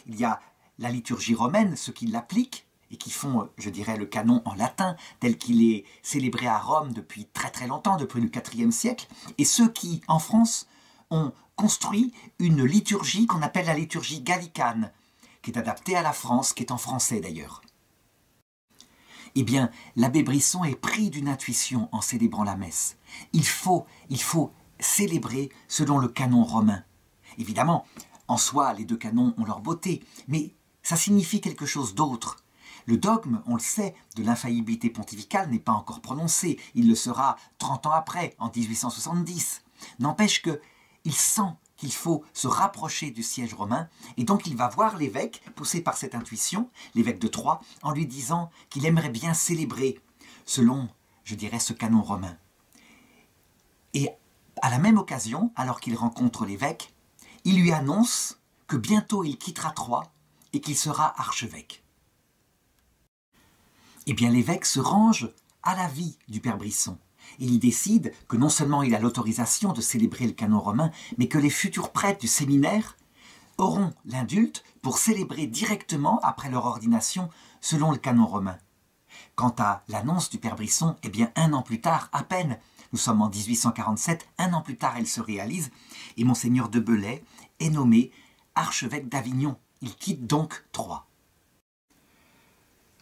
Il y a la liturgie romaine, ceux qui l'appliquent, et qui font, je dirais, le canon en latin, tel qu'il est célébré à Rome depuis très très longtemps, depuis le IVe siècle, et ceux qui, en France, ont construit une liturgie qu'on appelle la liturgie gallicane, qui est adaptée à la France, qui est en français d'ailleurs. Eh bien, l'abbé Brisson est pris d'une intuition en célébrant la messe. Il faut célébrer selon le canon romain. Évidemment, en soi, les deux canons ont leur beauté, mais ça signifie quelque chose d'autre. Le dogme, on le sait, de l'infaillibilité pontificale n'est pas encore prononcé. Il le sera 30 ans après, en 1870. N'empêche qu'il sent qu'il faut se rapprocher du siège romain, et donc il va voir l'évêque, poussé par cette intuition, l'évêque de Troyes, en lui disant qu'il aimerait bien célébrer selon, je dirais, ce canon romain. Et à la même occasion, alors qu'il rencontre l'évêque, il lui annonce que bientôt il quittera Troyes et qu'il sera archevêque. Eh bien, l'évêque se range à l'avis du père Brisson. Et il décide que non seulement il a l'autorisation de célébrer le canon romain, mais que les futurs prêtres du séminaire auront l'indulte pour célébrer directement après leur ordination selon le canon romain. Quant à l'annonce du père Brisson, eh bien, 1 an plus tard, à peine, nous sommes en 1847, 1 an plus tard, elle se réalise, et monseigneur de Bellay est nommé archevêque d'Avignon. Il quitte donc Troyes.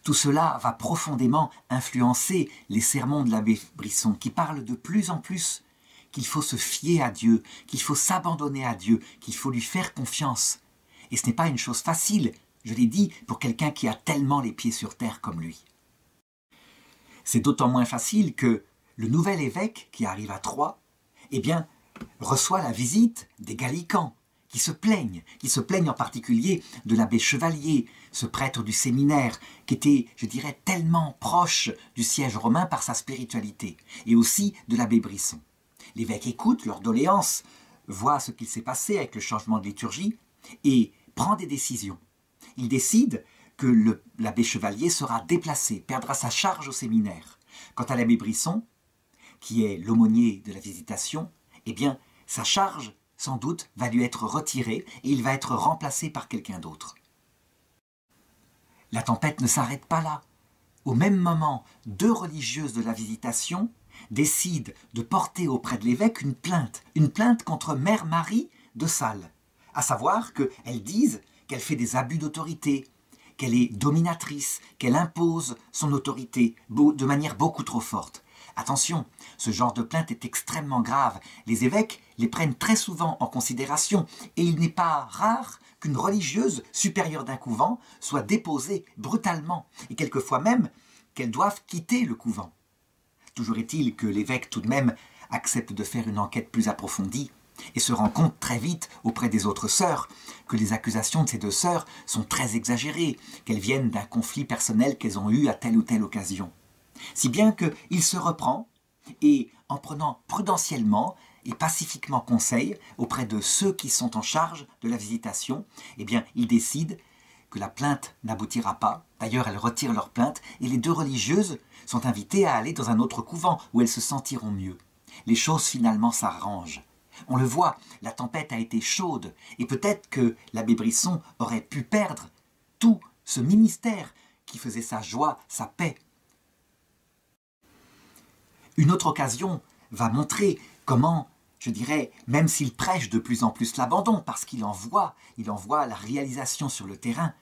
Tout cela va profondément influencer les sermons de l'abbé Brisson, qui parlent de plus en plus qu'il faut se fier à Dieu, qu'il faut s'abandonner à Dieu, qu'il faut lui faire confiance. Et ce n'est pas une chose facile, je l'ai dit, pour quelqu'un qui a tellement les pieds sur terre comme lui. C'est d'autant moins facile que le nouvel évêque qui arrive à Troyes, eh bien, reçoit la visite des Gallicans, qui se plaignent en particulier de l'abbé Chevalier, ce prêtre du séminaire, qui était, je dirais, tellement proche du siège romain par sa spiritualité, et aussi de l'abbé Brisson. L'évêque écoute leurs doléances, voit ce qu'il s'est passé avec le changement de liturgie, et prend des décisions. Il décide que l'abbé Chevalier sera déplacé, perdra sa charge au séminaire. Quant à l'abbé Brisson, qui est l'aumônier de la Visitation, eh bien, sa charge, sans doute, va lui être retirée et il va être remplacé par quelqu'un d'autre. La tempête ne s'arrête pas là. Au même moment, 2 religieuses de la Visitation décident de porter auprès de l'évêque une plainte contre Mère Marie de Salles, à savoir qu'elles disent qu'elle fait des abus d'autorité, qu'elle est dominatrice, qu'elle impose son autorité de manière beaucoup trop forte. Attention, ce genre de plainte est extrêmement grave. Les évêques les prennent très souvent en considération et il n'est pas rare qu'une religieuse supérieure d'un couvent soit déposée brutalement et quelquefois même qu'elle doive quitter le couvent. Toujours est-il que l'évêque tout de même accepte de faire une enquête plus approfondie et se rend compte très vite auprès des autres sœurs que les accusations de ces 2 sœurs sont très exagérées, qu'elles viennent d'un conflit personnel qu'elles ont eu à telle ou telle occasion. Si bien qu'il se reprend et en prenant prudentiellement et pacifiquement conseil auprès de ceux qui sont en charge de la Visitation, eh bien, il décide que la plainte n'aboutira pas. D'ailleurs, elles retirent leur plainte et les 2 religieuses sont invitées à aller dans un autre couvent où elles se sentiront mieux. Les choses finalement s'arrangent. On le voit, la tempête a été chaude et peut-être que l'abbé Brisson aurait pu perdre tout ce ministère qui faisait sa joie, sa paix. Une autre occasion va montrer comment, je dirais, même s'il prêche de plus en plus l'abandon, parce qu'il en voit la réalisation sur le terrain,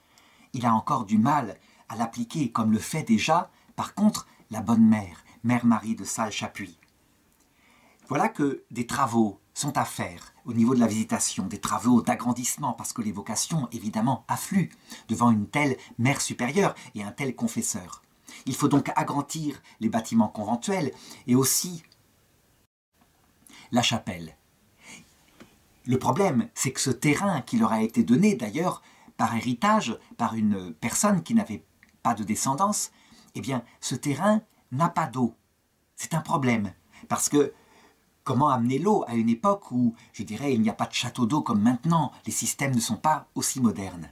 il a encore du mal à l'appliquer, comme le fait déjà, par contre, la bonne mère, Mère Marie de Salles-Chapuis. Voilà que des travaux sont à faire au niveau de la Visitation, des travaux d'agrandissement, parce que les vocations, évidemment, affluent devant une telle mère supérieure et un tel confesseur. Il faut donc agrandir les bâtiments conventuels et aussi la chapelle. Le problème, c'est que ce terrain qui leur a été donné, d'ailleurs, par héritage, par une personne qui n'avait pas de descendance, eh bien, ce terrain n'a pas d'eau. C'est un problème, parce que comment amener l'eau à une époque où, je dirais, il n'y a pas de château d'eau comme maintenant, les systèmes ne sont pas aussi modernes?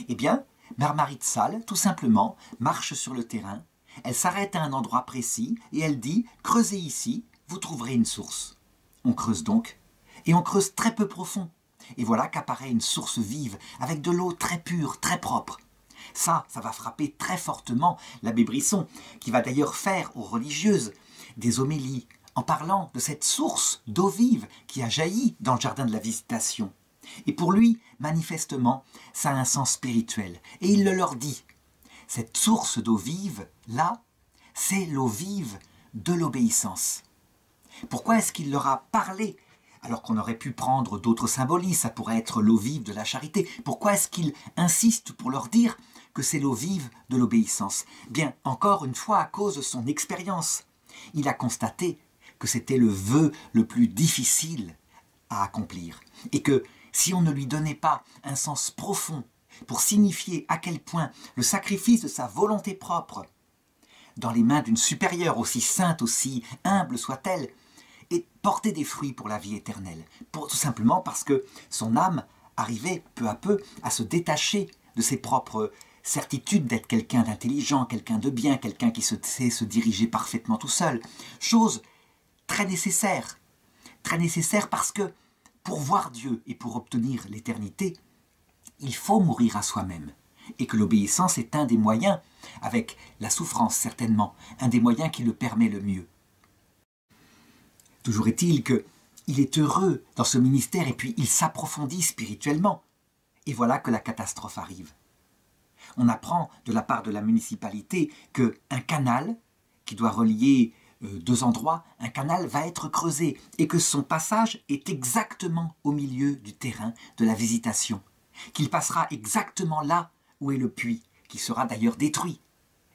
Eh bien, Mère Marie de Salles, tout simplement, marche sur le terrain, elle s'arrête à un endroit précis et elle dit « Creusez ici, vous trouverez une source ». On creuse donc, et on creuse très peu profond. Et voilà qu'apparaît une source vive, avec de l'eau très pure, très propre. Ça va frapper très fortement l'abbé Brisson, qui va d'ailleurs faire aux religieuses des homélies, en parlant de cette source d'eau vive qui a jailli dans le jardin de la Visitation. Et pour lui, manifestement, ça a un sens spirituel. Et il le leur dit. Cette source d'eau vive, là, c'est l'eau vive de l'obéissance. Pourquoi est-ce qu'il leur a parlé, alors qu'on aurait pu prendre d'autres symboliques, ça pourrait être l'eau vive de la charité? Pourquoi est-ce qu'il insiste pour leur dire que c'est l'eau vive de l'obéissance? Bien, encore une fois, à cause de son expérience. Il a constaté que c'était le vœu le plus difficile à accomplir, et que si on ne lui donnait pas un sens profond pour signifier à quel point le sacrifice de sa volonté propre, dans les mains d'une supérieure aussi sainte, aussi humble soit-elle, et portait des fruits pour la vie éternelle, tout simplement parce que son âme arrivait peu à peu à se détacher de ses propres certitudes d'être quelqu'un d'intelligent, quelqu'un de bien, quelqu'un qui sait se diriger parfaitement tout seul. Chose très nécessaire parce que pour voir Dieu et pour obtenir l'éternité, il faut mourir à soi-même. Et que l'obéissance est un des moyens, avec la souffrance certainement, un des moyens qui le permet le mieux. Toujours est-il qu'il est heureux dans ce ministère et puis il s'approfondit spirituellement. Et voilà que la catastrophe arrive. on apprend de la part de la municipalité qu'un canal qui doit relier deux endroits, un canal va être creusé et que son passage est exactement au milieu du terrain de la Visitation, qu'il passera exactement là où est le puits, qui sera d'ailleurs détruit,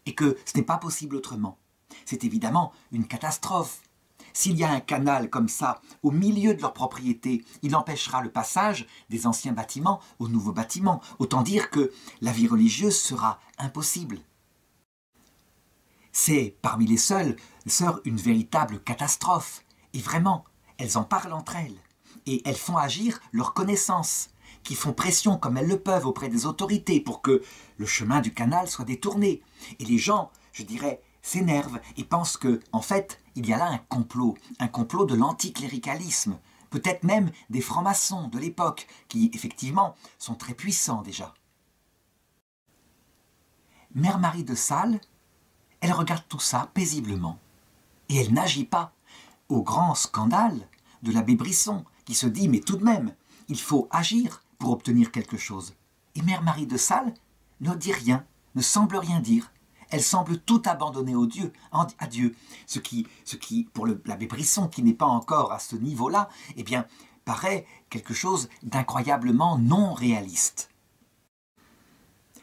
et que ce n'est pas possible autrement. C'est évidemment une catastrophe. S'il y a un canal comme ça au milieu de leur propriété, il empêchera le passage des anciens bâtiments aux nouveaux bâtiments. Autant dire que la vie religieuse sera impossible. C'est, parmi les sœurs, une véritable catastrophe. Et vraiment, elles en parlent entre elles. Et elles font agir leurs connaissances, qui font pression comme elles le peuvent auprès des autorités pour que le chemin du canal soit détourné. Et les gens, je dirais, s'énervent et pensent que, en fait, il y a là un complot de l'anticléricalisme, peut-être même des francs-maçons de l'époque, qui, effectivement, sont très puissants déjà. Mère Marie de Sales, elle regarde tout ça paisiblement, et elle n'agit pas au grand scandale de l'abbé Brisson, qui se dit « mais tout de même, il faut agir pour obtenir quelque chose ». Et Mère Marie de Sales ne dit rien, ne semble rien dire. Elle semble tout abandonner à Dieu, ce qui pour l'abbé Brisson, qui n'est pas encore à ce niveau-là, eh bien, paraît quelque chose d'incroyablement non réaliste.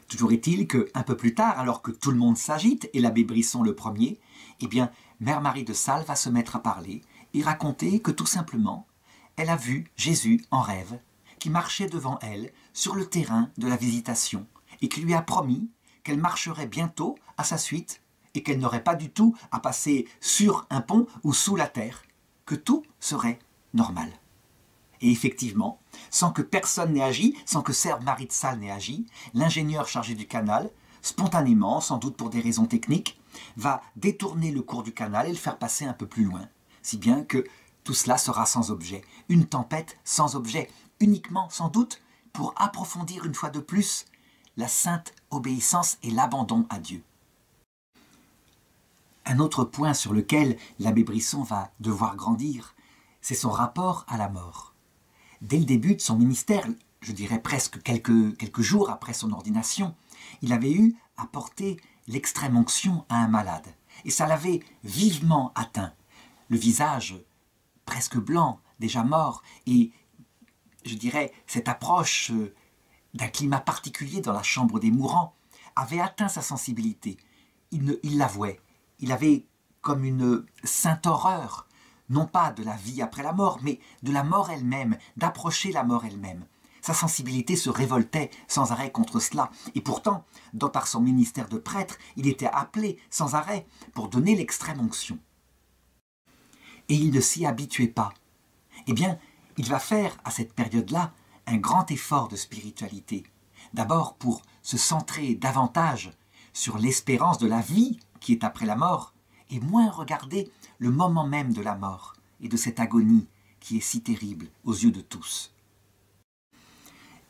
Toujours est-il qu'un peu plus tard, alors que tout le monde s'agite, et l'abbé Brisson le premier, eh bien, Mère Marie de Sales va se mettre à parler et raconter que tout simplement, elle a vu Jésus en rêve, qui marchait devant elle sur le terrain de la Visitation, et qui lui a promis qu'elle marcherait bientôt à sa suite et qu'elle n'aurait pas du tout à passer sur un pont ou sous la terre, que tout serait normal. Et effectivement, sans que personne n'ait agi, sans que Sœur Marie de Sales n'ait agi, l'ingénieur chargé du canal, spontanément, sans doute pour des raisons techniques, va détourner le cours du canal et le faire passer un peu plus loin, si bien que tout cela sera sans objet, une tempête sans objet, uniquement sans doute pour approfondir une fois de plus la sainte obéissance et l'abandon à Dieu. Un autre point sur lequel l'abbé Brisson va devoir grandir, c'est son rapport à la mort. Dès le début de son ministère, je dirais presque quelques jours après son ordination, il avait eu à porter l'extrême onction à un malade. Et ça l'avait vivement atteint. Le visage presque blanc, déjà mort, et je dirais cette approche d'un climat particulier dans la chambre des mourants, avait atteint sa sensibilité. Il l'avouait. Il avait comme une sainte horreur, non pas de la vie après la mort, mais de la mort elle-même, d'approcher la mort elle-même. Sa sensibilité se révoltait sans arrêt contre cela. Et pourtant, par son ministère de prêtre, il était appelé sans arrêt pour donner l'extrême onction. Et il ne s'y habituait pas. Eh bien, il va faire à cette période-là un grand effort de spiritualité. D'abord pour se centrer davantage sur l'espérance de la vie qui est après la mort, et moins regarder le moment même de la mort et de cette agonie qui est si terrible aux yeux de tous.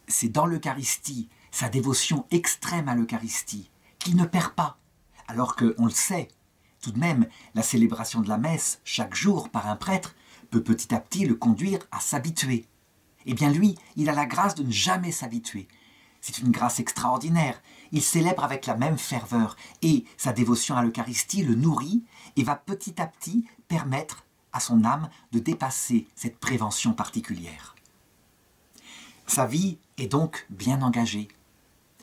C'est dans l'Eucharistie, sa dévotion extrême à l'Eucharistie, qu'il ne perd pas, alors qu'on le sait, tout de même, la célébration de la messe, chaque jour par un prêtre, peut petit à petit le conduire à s'habituer. Eh bien lui, il a la grâce de ne jamais s'habituer. C'est une grâce extraordinaire. Il célèbre avec la même ferveur et sa dévotion à l'Eucharistie le nourrit et va petit à petit permettre à son âme de dépasser cette prévention particulière. Sa vie est donc bien engagée.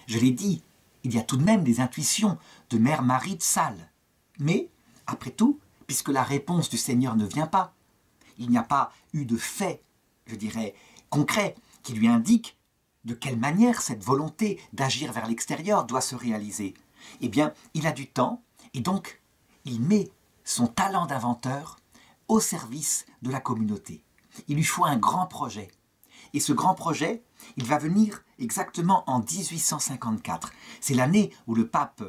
Je l'ai dit, il y a tout de même des intuitions de Mère Marie de Sales. Mais, après tout, puisque la réponse du Seigneur ne vient pas, il n'y a pas eu de fait, je dirais, concret qui lui indique de quelle manière cette volonté d'agir vers l'extérieur doit se réaliser. Eh bien, il a du temps et donc il met son talent d'inventeur au service de la communauté. Il lui faut un grand projet. Et ce grand projet, il va venir exactement en 1854. C'est l'année où le pape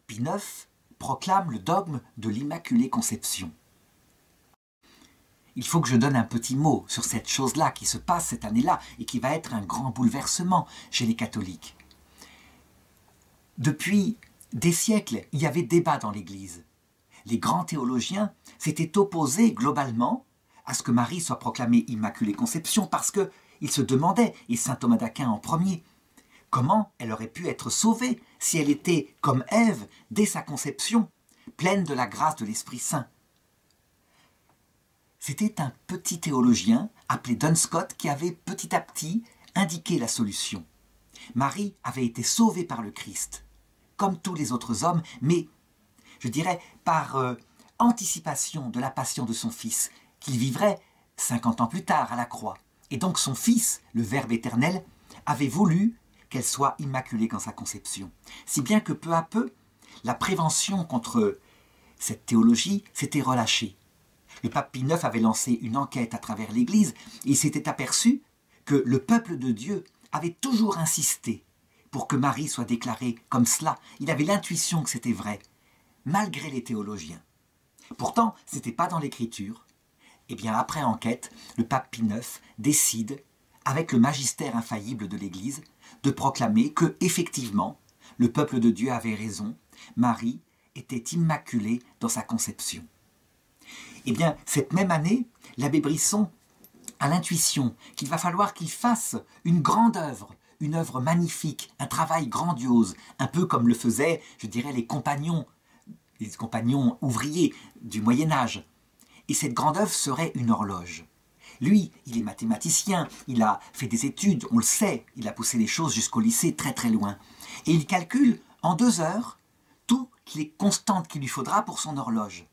Pie IX proclame le dogme de l'Immaculée Conception. Il faut que je donne un petit mot sur cette chose-là qui se passe cette année-là et qui va être un grand bouleversement chez les catholiques. Depuis des siècles, il y avait débat dans l'Église. Les grands théologiens s'étaient opposés globalement à ce que Marie soit proclamée Immaculée Conception parce qu'ils se demandaient, et saint Thomas d'Aquin en premier, Comment elle aurait pu être sauvée si elle était, comme Ève, dès sa conception, pleine de la grâce de l'Esprit Saint? C'était un petit théologien appelé Dunscott qui avait petit à petit indiqué la solution. Marie avait été sauvée par le Christ, comme tous les autres hommes, mais, je dirais, par anticipation de la passion de son Fils, qu'il vivrait 50 ans plus tard à la croix. Et donc son Fils, le Verbe éternel, avait voulu qu'elle soit immaculée dans sa conception. Si bien que peu à peu, la prévention contre cette théologie s'était relâchée. Le pape Pie IX avait lancé une enquête à travers l'Église et il s'était aperçu que le peuple de Dieu avait toujours insisté pour que Marie soit déclarée comme cela. Il avait l'intuition que c'était vrai, malgré les théologiens. Pourtant, ce n'était pas dans l'Écriture. Et bien, après enquête, le pape Pie IX décide, avec le magistère infaillible de l'Église, de proclamer que, effectivement, le peuple de Dieu avait raison, Marie était immaculée dans sa conception. Eh bien, cette même année, l'abbé Brisson a l'intuition qu'il va falloir qu'il fasse une grande œuvre, une œuvre magnifique, un travail grandiose, un peu comme le faisaient, je dirais, les compagnons ouvriers du Moyen-Âge. Et cette grande œuvre serait une horloge. Lui, il est mathématicien, il a fait des études, on le sait, il a poussé les choses jusqu'au lycée très très loin. Et il calcule en 2 heures toutes les constantes qu'il lui faudra pour son horloge.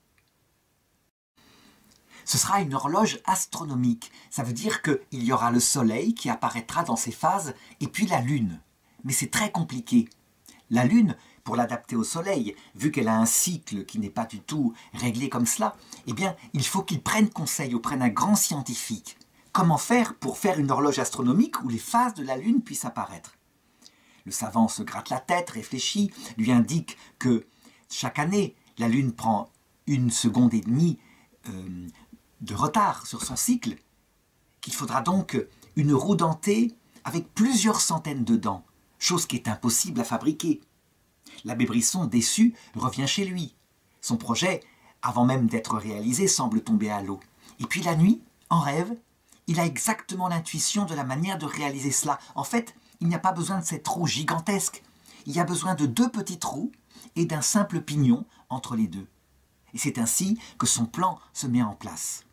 Ce sera une horloge astronomique. Ça veut dire qu'il y aura le Soleil qui apparaîtra dans ses phases et puis la Lune. Mais c'est très compliqué. La Lune, pour l'adapter au Soleil, vu qu'elle a un cycle qui n'est pas du tout réglé comme cela, eh bien, il faut qu'il prenne conseil auprès d'un grand scientifique. Comment faire pour faire une horloge astronomique où les phases de la Lune puissent apparaître? Le savant se gratte la tête, réfléchit, lui indique que chaque année, la Lune prend 1,5 seconde de retard sur son cycle, qu'il faudra donc une roue dentée avec plusieurs centaines de dents, chose qui est impossible à fabriquer. L'abbé Brisson, déçu, revient chez lui. Son projet, avant même d'être réalisé, semble tomber à l'eau. Et puis la nuit, en rêve, il a exactement l'intuition de la manière de réaliser cela. En fait, il n'y a pas besoin de cette roue gigantesque. Il y a besoin de 2 petites roues et d'un simple pignon entre les deux. Et c'est ainsi que son plan se met en place.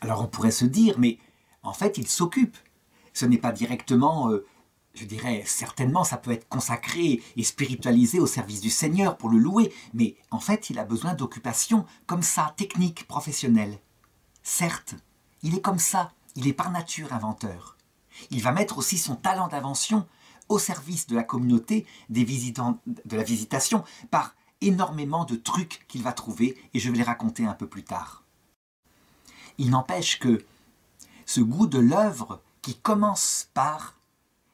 Alors on pourrait se dire, mais en fait il s'occupe. Ce n'est pas directement, je dirais certainement ça peut être consacré et spiritualisé au service du Seigneur pour le louer, mais en fait il a besoin d'occupation comme ça, technique, professionnelle. Certes, il est comme ça, il est par nature inventeur. Il va mettre aussi son talent d'invention au service de la communauté des visitants, de la visitation, par énormément de trucs qu'il va trouver, et je vais les raconter un peu plus tard. Il n'empêche que ce goût de l'œuvre qui commence par,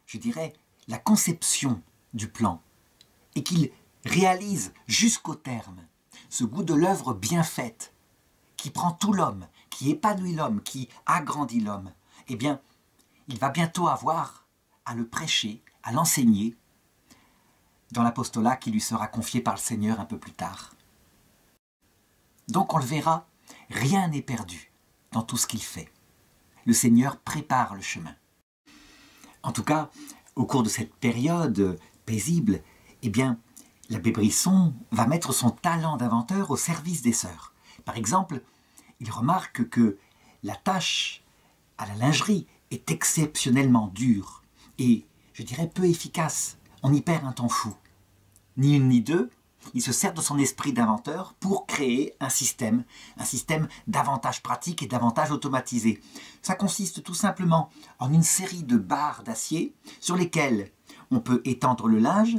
je dirais, la conception du plan et qu'il réalise jusqu'au terme, ce goût de l'œuvre bien faite, qui prend tout l'homme, qui épanouit l'homme, qui agrandit l'homme, eh bien, il va bientôt avoir à le prêcher, à l'enseigner dans l'apostolat qui lui sera confié par le Seigneur un peu plus tard. Donc on le verra, rien n'est perdu dans tout ce qu'il fait. Le Seigneur prépare le chemin. En tout cas, au cours de cette période paisible, eh bien, l'abbé Brisson va mettre son talent d'inventeur au service des sœurs. Par exemple, il remarque que la tâche à la lingerie est exceptionnellement dure et, je dirais, peu efficace. On y perd un temps fou. Ni une ni deux, il se sert de son esprit d'inventeur pour créer un système davantage pratique et davantage automatisé. Ça consiste tout simplement en une série de barres d'acier sur lesquelles on peut étendre le linge.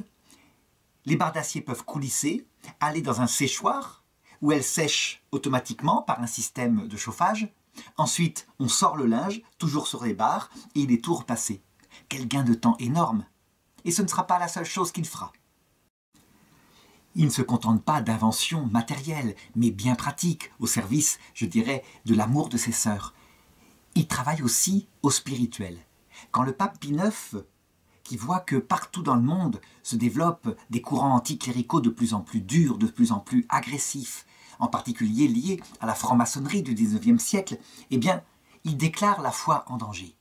Les barres d'acier peuvent coulisser, aller dans un séchoir où elles sèchent automatiquement par un système de chauffage. Ensuite, on sort le linge, toujours sur les barres, et il est tout repassé. Quel gain de temps énorme! Et ce ne sera pas la seule chose qu'il fera. Il ne se contente pas d'inventions matérielles, mais bien pratiques, au service, je dirais, de l'amour de ses sœurs. Il travaille aussi au spirituel. Quand le pape Pie IX, qui voit que partout dans le monde se développent des courants anticléricaux de plus en plus durs, de plus en plus agressifs, en particulier liés à la franc-maçonnerie du XIXe siècle, eh bien, il déclare la foi en danger.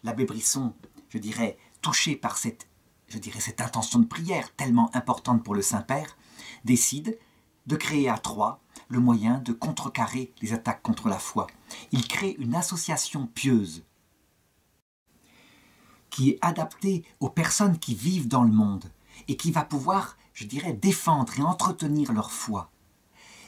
L'abbé Brisson, je dirais, touché par cette, je dirais, cette intention de prière tellement importante pour le Saint-Père, décide de créer à Troyes le moyen de contrecarrer les attaques contre la foi. Il crée une association pieuse qui est adaptée aux personnes qui vivent dans le monde et qui va pouvoir, je dirais, défendre et entretenir leur foi.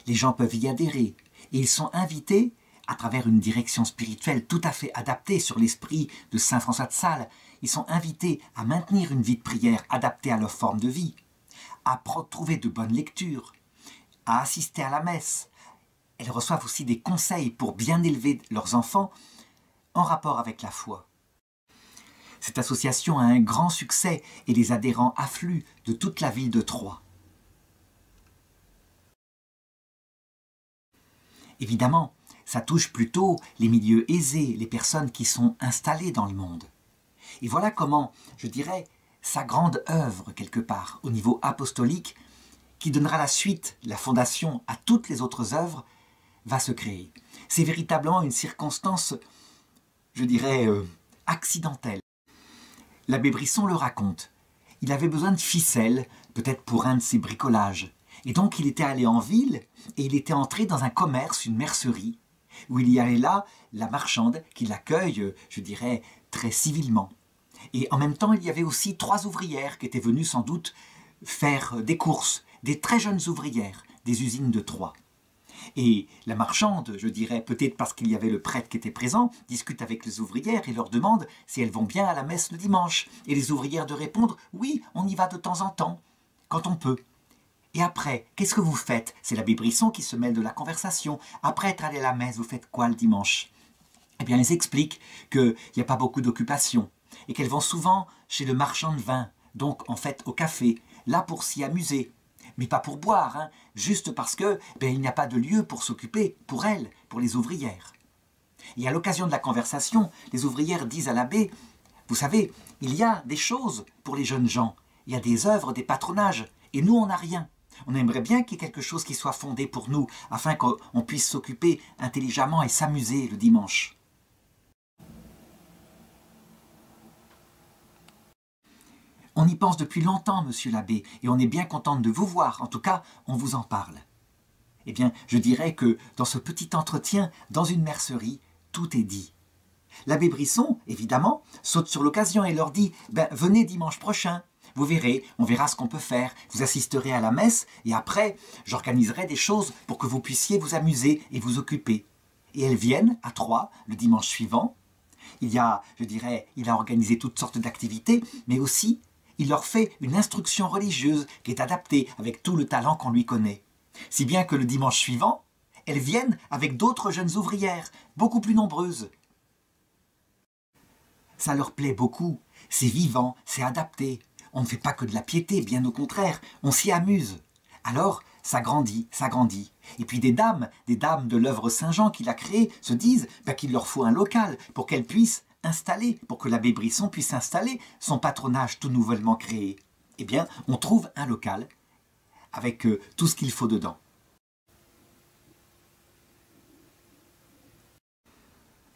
Les gens peuvent y adhérer et ils sont invités à travers une direction spirituelle tout à fait adaptée sur l'esprit de saint François de Sales. Ils sont invités à maintenir une vie de prière adaptée à leur forme de vie, à trouver de bonnes lectures, à assister à la messe. Elles reçoivent aussi des conseils pour bien élever leurs enfants en rapport avec la foi. Cette association a un grand succès et les adhérents affluent de toute la ville de Troyes. Évidemment, ça touche plutôt les milieux aisés, les personnes qui sont installées dans le monde. Et voilà comment, je dirais, sa grande œuvre, quelque part, au niveau apostolique, qui donnera la suite, la fondation à toutes les autres œuvres, va se créer. C'est véritablement une circonstance, je dirais, accidentelle. L'abbé Brisson le raconte. Il avait besoin de ficelles, peut-être pour un de ses bricolages. Et donc il était allé en ville et il était entré dans un commerce, une mercerie, où il y avait là la marchande qui l'accueille, je dirais, très civilement. Et en même temps, il y avait aussi 3 ouvrières qui étaient venues sans doute faire des courses, des très jeunes ouvrières des usines de Troyes. Et la marchande, je dirais, peut-être parce qu'il y avait le prêtre qui était présent, discute avec les ouvrières et leur demande si elles vont bien à la messe le dimanche. Et les ouvrières de répondre « Oui, on y va de temps en temps, quand on peut ». Et après, qu'est-ce que vous faites? C'est l'abbé Brisson qui se mêle de la conversation. Après être allé à la messe, vous faites quoi le dimanche? Eh bien, elles expliquent qu'il n'y a pas beaucoup d'occupation et qu'elles vont souvent chez le marchand de vin, donc en fait au café, là pour s'y amuser. Mais pas pour boire, hein, juste parce que il n'y a pas de lieu pour s'occuper, pour elles, pour les ouvrières. Et à l'occasion de la conversation, les ouvrières disent à l'abbé « Vous savez, il y a des choses pour les jeunes gens, il y a des œuvres, des patronages, et nous on n'a rien. On aimerait bien qu'il y ait quelque chose qui soit fondé pour nous, afin qu'on puisse s'occuper intelligemment et s'amuser le dimanche. » On y pense depuis longtemps, monsieur l'abbé, et on est bien contente de vous voir. En tout cas, on vous en parle. Eh bien, je dirais que dans ce petit entretien, dans une mercerie, tout est dit. L'abbé Brisson, évidemment, saute sur l'occasion et leur dit « Venez dimanche prochain, vous verrez, on verra ce qu'on peut faire. Vous assisterez à la messe, et après, j'organiserai des choses pour que vous puissiez vous amuser et vous occuper. » Et elles viennent à Troyes le dimanche suivant. Il a organisé toutes sortes d'activités, mais aussi il leur fait une instruction religieuse qui est adaptée avec tout le talent qu'on lui connaît. Si bien que le dimanche suivant, elles viennent avec d'autres jeunes ouvrières, beaucoup plus nombreuses. Ça leur plaît beaucoup, c'est vivant, c'est adapté. On ne fait pas que de la piété, bien au contraire, on s'y amuse. Alors, ça grandit, ça grandit. Et puis des dames de l'œuvre Saint-Jean qu'il a créée, se disent qu'il leur faut un local pour qu'elles puissent installer, pour que l'abbé Brisson puisse installer son patronage tout nouvellement créé. Eh bien, on trouve un local avec tout ce qu'il faut dedans.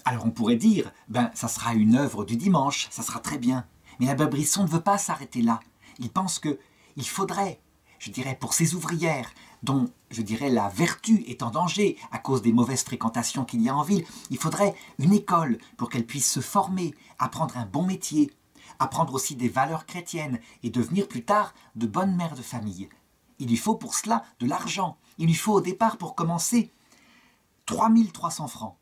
Alors on pourrait dire, ça sera une œuvre du dimanche, ça sera très bien. Mais l'abbé Brisson ne veut pas s'arrêter là. Il pense qu'il faudrait, je dirais, pour ces ouvrières, dont, je dirais, la vertu est en danger à cause des mauvaises fréquentations qu'il y a en ville, il faudrait une école pour qu'elles puissent se former, apprendre un bon métier, apprendre aussi des valeurs chrétiennes et devenir plus tard de bonnes mères de famille. Il lui faut pour cela de l'argent. Il lui faut au départ, pour commencer, 3 300 francs.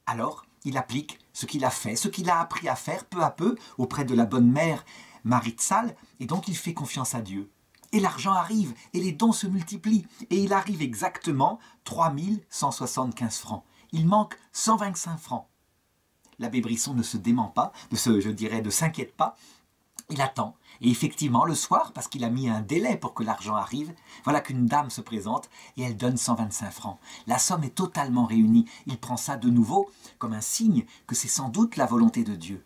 Alors, il applique ce qu'il a fait, ce qu'il a appris à faire peu à peu auprès de la bonne mère Marie de Sales, et donc il fait confiance à Dieu. Et l'argent arrive, et les dons se multiplient, et il arrive exactement 3 175 francs. Il manque 125 francs. L'abbé Brisson ne se dément pas, ne s'inquiète pas, il attend. Et effectivement, le soir, parce qu'il a mis un délai pour que l'argent arrive, voilà qu'une dame se présente et elle donne 125 francs. La somme est totalement réunie. Il prend ça de nouveau comme un signe que c'est sans doute la volonté de Dieu.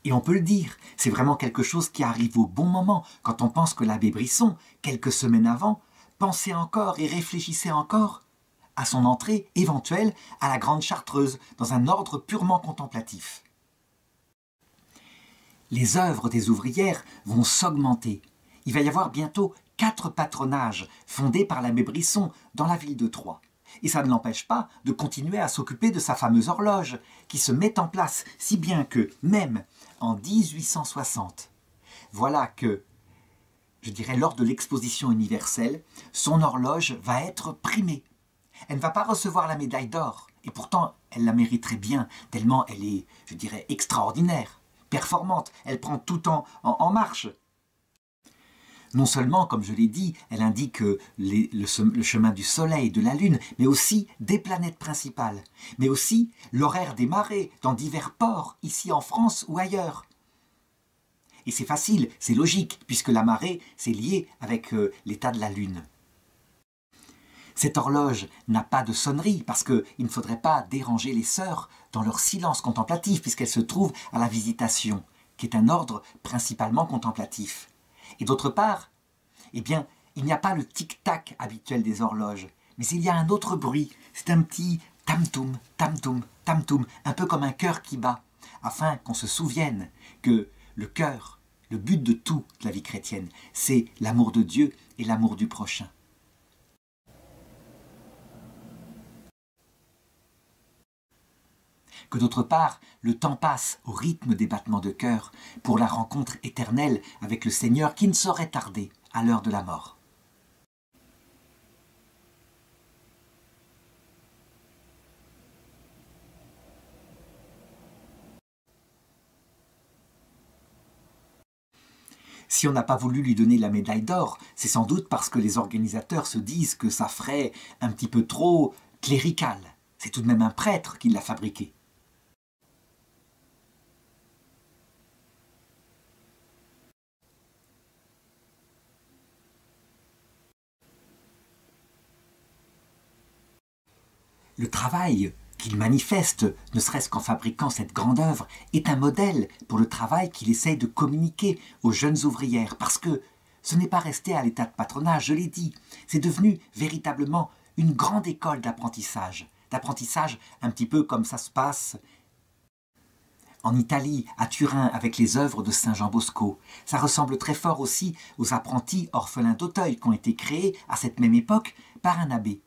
Et on peut le dire, c'est vraiment quelque chose qui arrive au bon moment, quand on pense que l'abbé Brisson, quelques semaines avant, pensait encore et réfléchissait encore à son entrée éventuelle à la Grande Chartreuse, dans un ordre purement contemplatif. les œuvres des ouvrières vont s'augmenter. Il va y avoir bientôt 4 patronages fondés par l'abbé Brisson dans la ville de Troyes. Et ça ne l'empêche pas de continuer à s'occuper de sa fameuse horloge, qui se met en place, si bien que, même en 1860, voilà que, je dirais, lors de l'exposition universelle, son horloge va être primée. Elle ne va pas recevoir la médaille d'or, et pourtant elle la mériterait bien, tellement elle est, je dirais, extraordinaire, performante, elle prend tout en marche. Non seulement, comme je l'ai dit, elle indique le chemin du Soleil, de la Lune, mais aussi des planètes principales, mais aussi l'horaire des marées dans divers ports, ici en France ou ailleurs. Et c'est facile, c'est logique, puisque la marée, c'est lié avec l'état de la Lune. Cette horloge n'a pas de sonnerie, parce qu'il ne faudrait pas déranger les sœurs dans leur silence contemplatif, puisqu'elles se trouvent à la Visitation, qui est un ordre principalement contemplatif. Et d'autre part, eh bien, il n'y a pas le tic-tac habituel des horloges, mais il y a un autre bruit, c'est un petit tam-toum, tam-toum, tam-toum, un peu comme un cœur qui bat, afin qu'on se souvienne que le cœur, le but de toute la vie chrétienne, c'est l'amour de Dieu et l'amour du prochain. Que d'autre part, le temps passe au rythme des battements de cœur pour la rencontre éternelle avec le Seigneur qui ne saurait tarder à l'heure de la mort. Si on n'a pas voulu lui donner la médaille d'or, c'est sans doute parce que les organisateurs se disent que ça ferait un petit peu trop clérical. C'est tout de même un prêtre qui l'a fabriqué. Le travail qu'il manifeste, ne serait-ce qu'en fabriquant cette grande œuvre, est un modèle pour le travail qu'il essaye de communiquer aux jeunes ouvrières, parce que ce n'est pas resté à l'état de patronage, je l'ai dit, c'est devenu véritablement une grande école d'apprentissage un petit peu comme ça se passe en Italie, à Turin, avec les œuvres de Saint Jean Bosco. Ça ressemble très fort aussi aux apprentis orphelins d'Auteuil qui ont été créés à cette même époque par un abbé.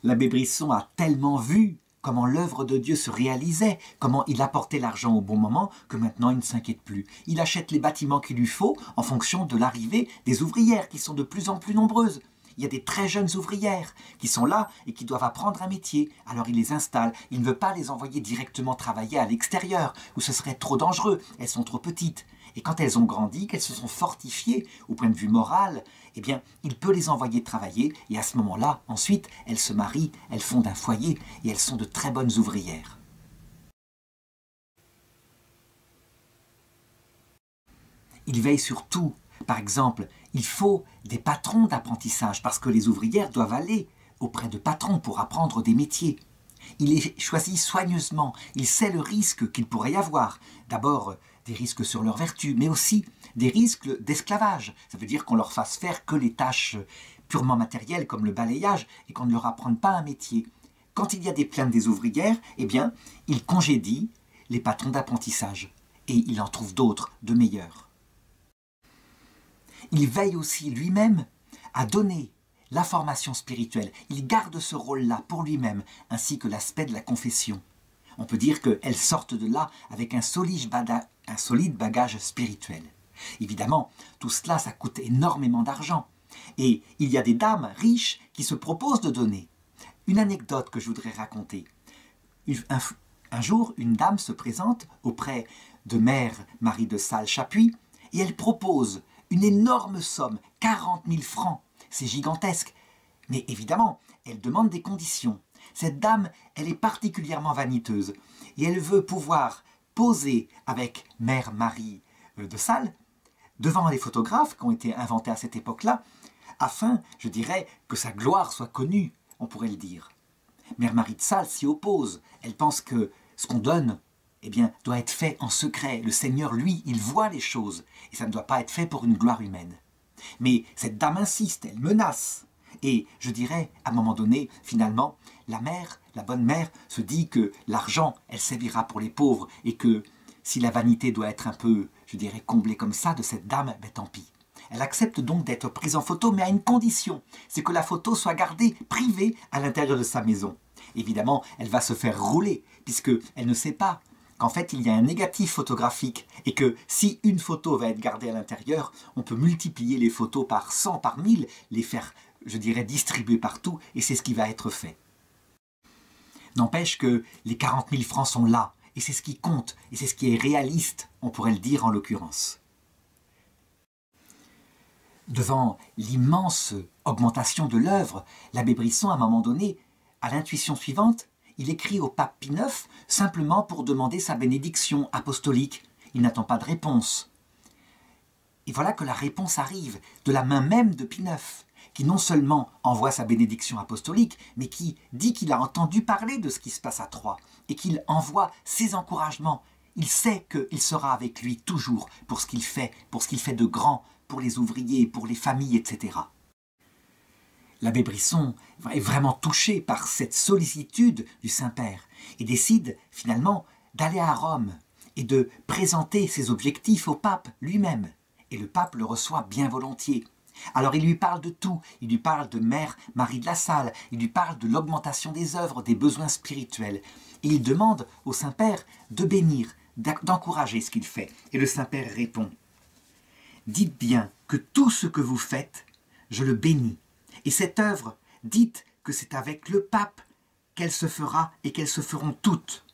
L'abbé Brisson a tellement vu comment l'œuvre de Dieu se réalisait, comment il apportait l'argent au bon moment, que maintenant il ne s'inquiète plus. Il achète les bâtiments qu'il lui faut en fonction de l'arrivée des ouvrières qui sont de plus en plus nombreuses. Il y a des très jeunes ouvrières qui sont là et qui doivent apprendre un métier. Alors il les installe. Il ne veut pas les envoyer directement travailler à l'extérieur, où ce serait trop dangereux. Elles sont trop petites. Et quand elles ont grandi, qu'elles se sont fortifiées au point de vue moral, eh bien, il peut les envoyer travailler. Et à ce moment-là, ensuite, elles se marient, elles fondent un foyer et elles sont de très bonnes ouvrières. Il veille sur tout. Par exemple, il faut des patrons d'apprentissage parce que les ouvrières doivent aller auprès de patrons pour apprendre des métiers. Il les choisit soigneusement, il sait le risque qu'il pourrait y avoir. D'abord, des risques sur leur vertu, mais aussi des risques d'esclavage. Ça veut dire qu'on leur fasse faire que les tâches purement matérielles comme le balayage et qu'on ne leur apprenne pas un métier. Quand il y a des plaintes des ouvrières, eh bien, il congédie les patrons d'apprentissage et il en trouve d'autres, de meilleurs. Il veille aussi lui-même à donner la formation spirituelle. Il garde ce rôle-là pour lui-même, ainsi que l'aspect de la confession. On peut dire qu'elles sortent de là avec un solide bagage spirituel. Évidemment, tout cela, ça coûte énormément d'argent. Et il y a des dames riches qui se proposent de donner. Une anecdote que je voudrais raconter. Un jour, une dame se présente auprès de Mère Marie de Sales-Chapuis et elle propose une énorme somme, 40 000 francs. C'est gigantesque. Mais évidemment, elle demande des conditions. Cette dame, elle est particulièrement vaniteuse et elle veut pouvoir poser avec Mère Marie de Sales devant les photographes qui ont été inventés à cette époque-là, afin, je dirais, que sa gloire soit connue, on pourrait le dire. Mère Marie de Sales s'y oppose. Elle pense que ce qu'on donne, eh bien, doit être fait en secret. Le Seigneur, lui, il voit les choses et ça ne doit pas être fait pour une gloire humaine. Mais cette dame insiste, elle menace. Et je dirais, à un moment donné, finalement, la mère, la bonne mère, se dit que l'argent, elle servira pour les pauvres et que si la vanité doit être un peu, je dirais, comblée comme ça de cette dame, ben tant pis. Elle accepte donc d'être prise en photo, mais à une condition, c'est que la photo soit gardée privée à l'intérieur de sa maison. Évidemment, elle va se faire rouler, puisqu'elle ne sait pas qu'en fait, il y a un négatif photographique, et que si une photo va être gardée à l'intérieur, on peut multiplier les photos par 100, par 1000, les faire, je dirais, distribuer partout, et c'est ce qui va être fait. N'empêche que les 40 000 francs sont là, et c'est ce qui compte, et c'est ce qui est réaliste, on pourrait le dire en l'occurrence. Devant l'immense augmentation de l'œuvre, l'abbé Brisson, à un moment donné, a l'intuition suivante, il écrit au pape Pie IX simplement pour demander sa bénédiction apostolique. Il n'attend pas de réponse. Et voilà que la réponse arrive de la main même de Pie IX, qui non seulement envoie sa bénédiction apostolique, mais qui dit qu'il a entendu parler de ce qui se passe à Troyes, et qu'il envoie ses encouragements. Il sait qu'il sera avec lui toujours pour ce qu'il fait de grand, pour les ouvriers, pour les familles, etc. L'abbé Brisson est vraiment touché par cette sollicitude du Saint-Père et décide finalement d'aller à Rome et de présenter ses objectifs au pape lui-même. Et le pape le reçoit bien volontiers. Alors il lui parle de tout, il lui parle de Mère Marie de la Salle, il lui parle de l'augmentation des œuvres, des besoins spirituels. Et il demande au Saint-Père de bénir, d'encourager ce qu'il fait. Et le Saint-Père répond: « Dites bien que tout ce que vous faites, je le bénis. Et cette œuvre, dites que c'est avec le pape qu'elle se fera et qu'elles se feront toutes.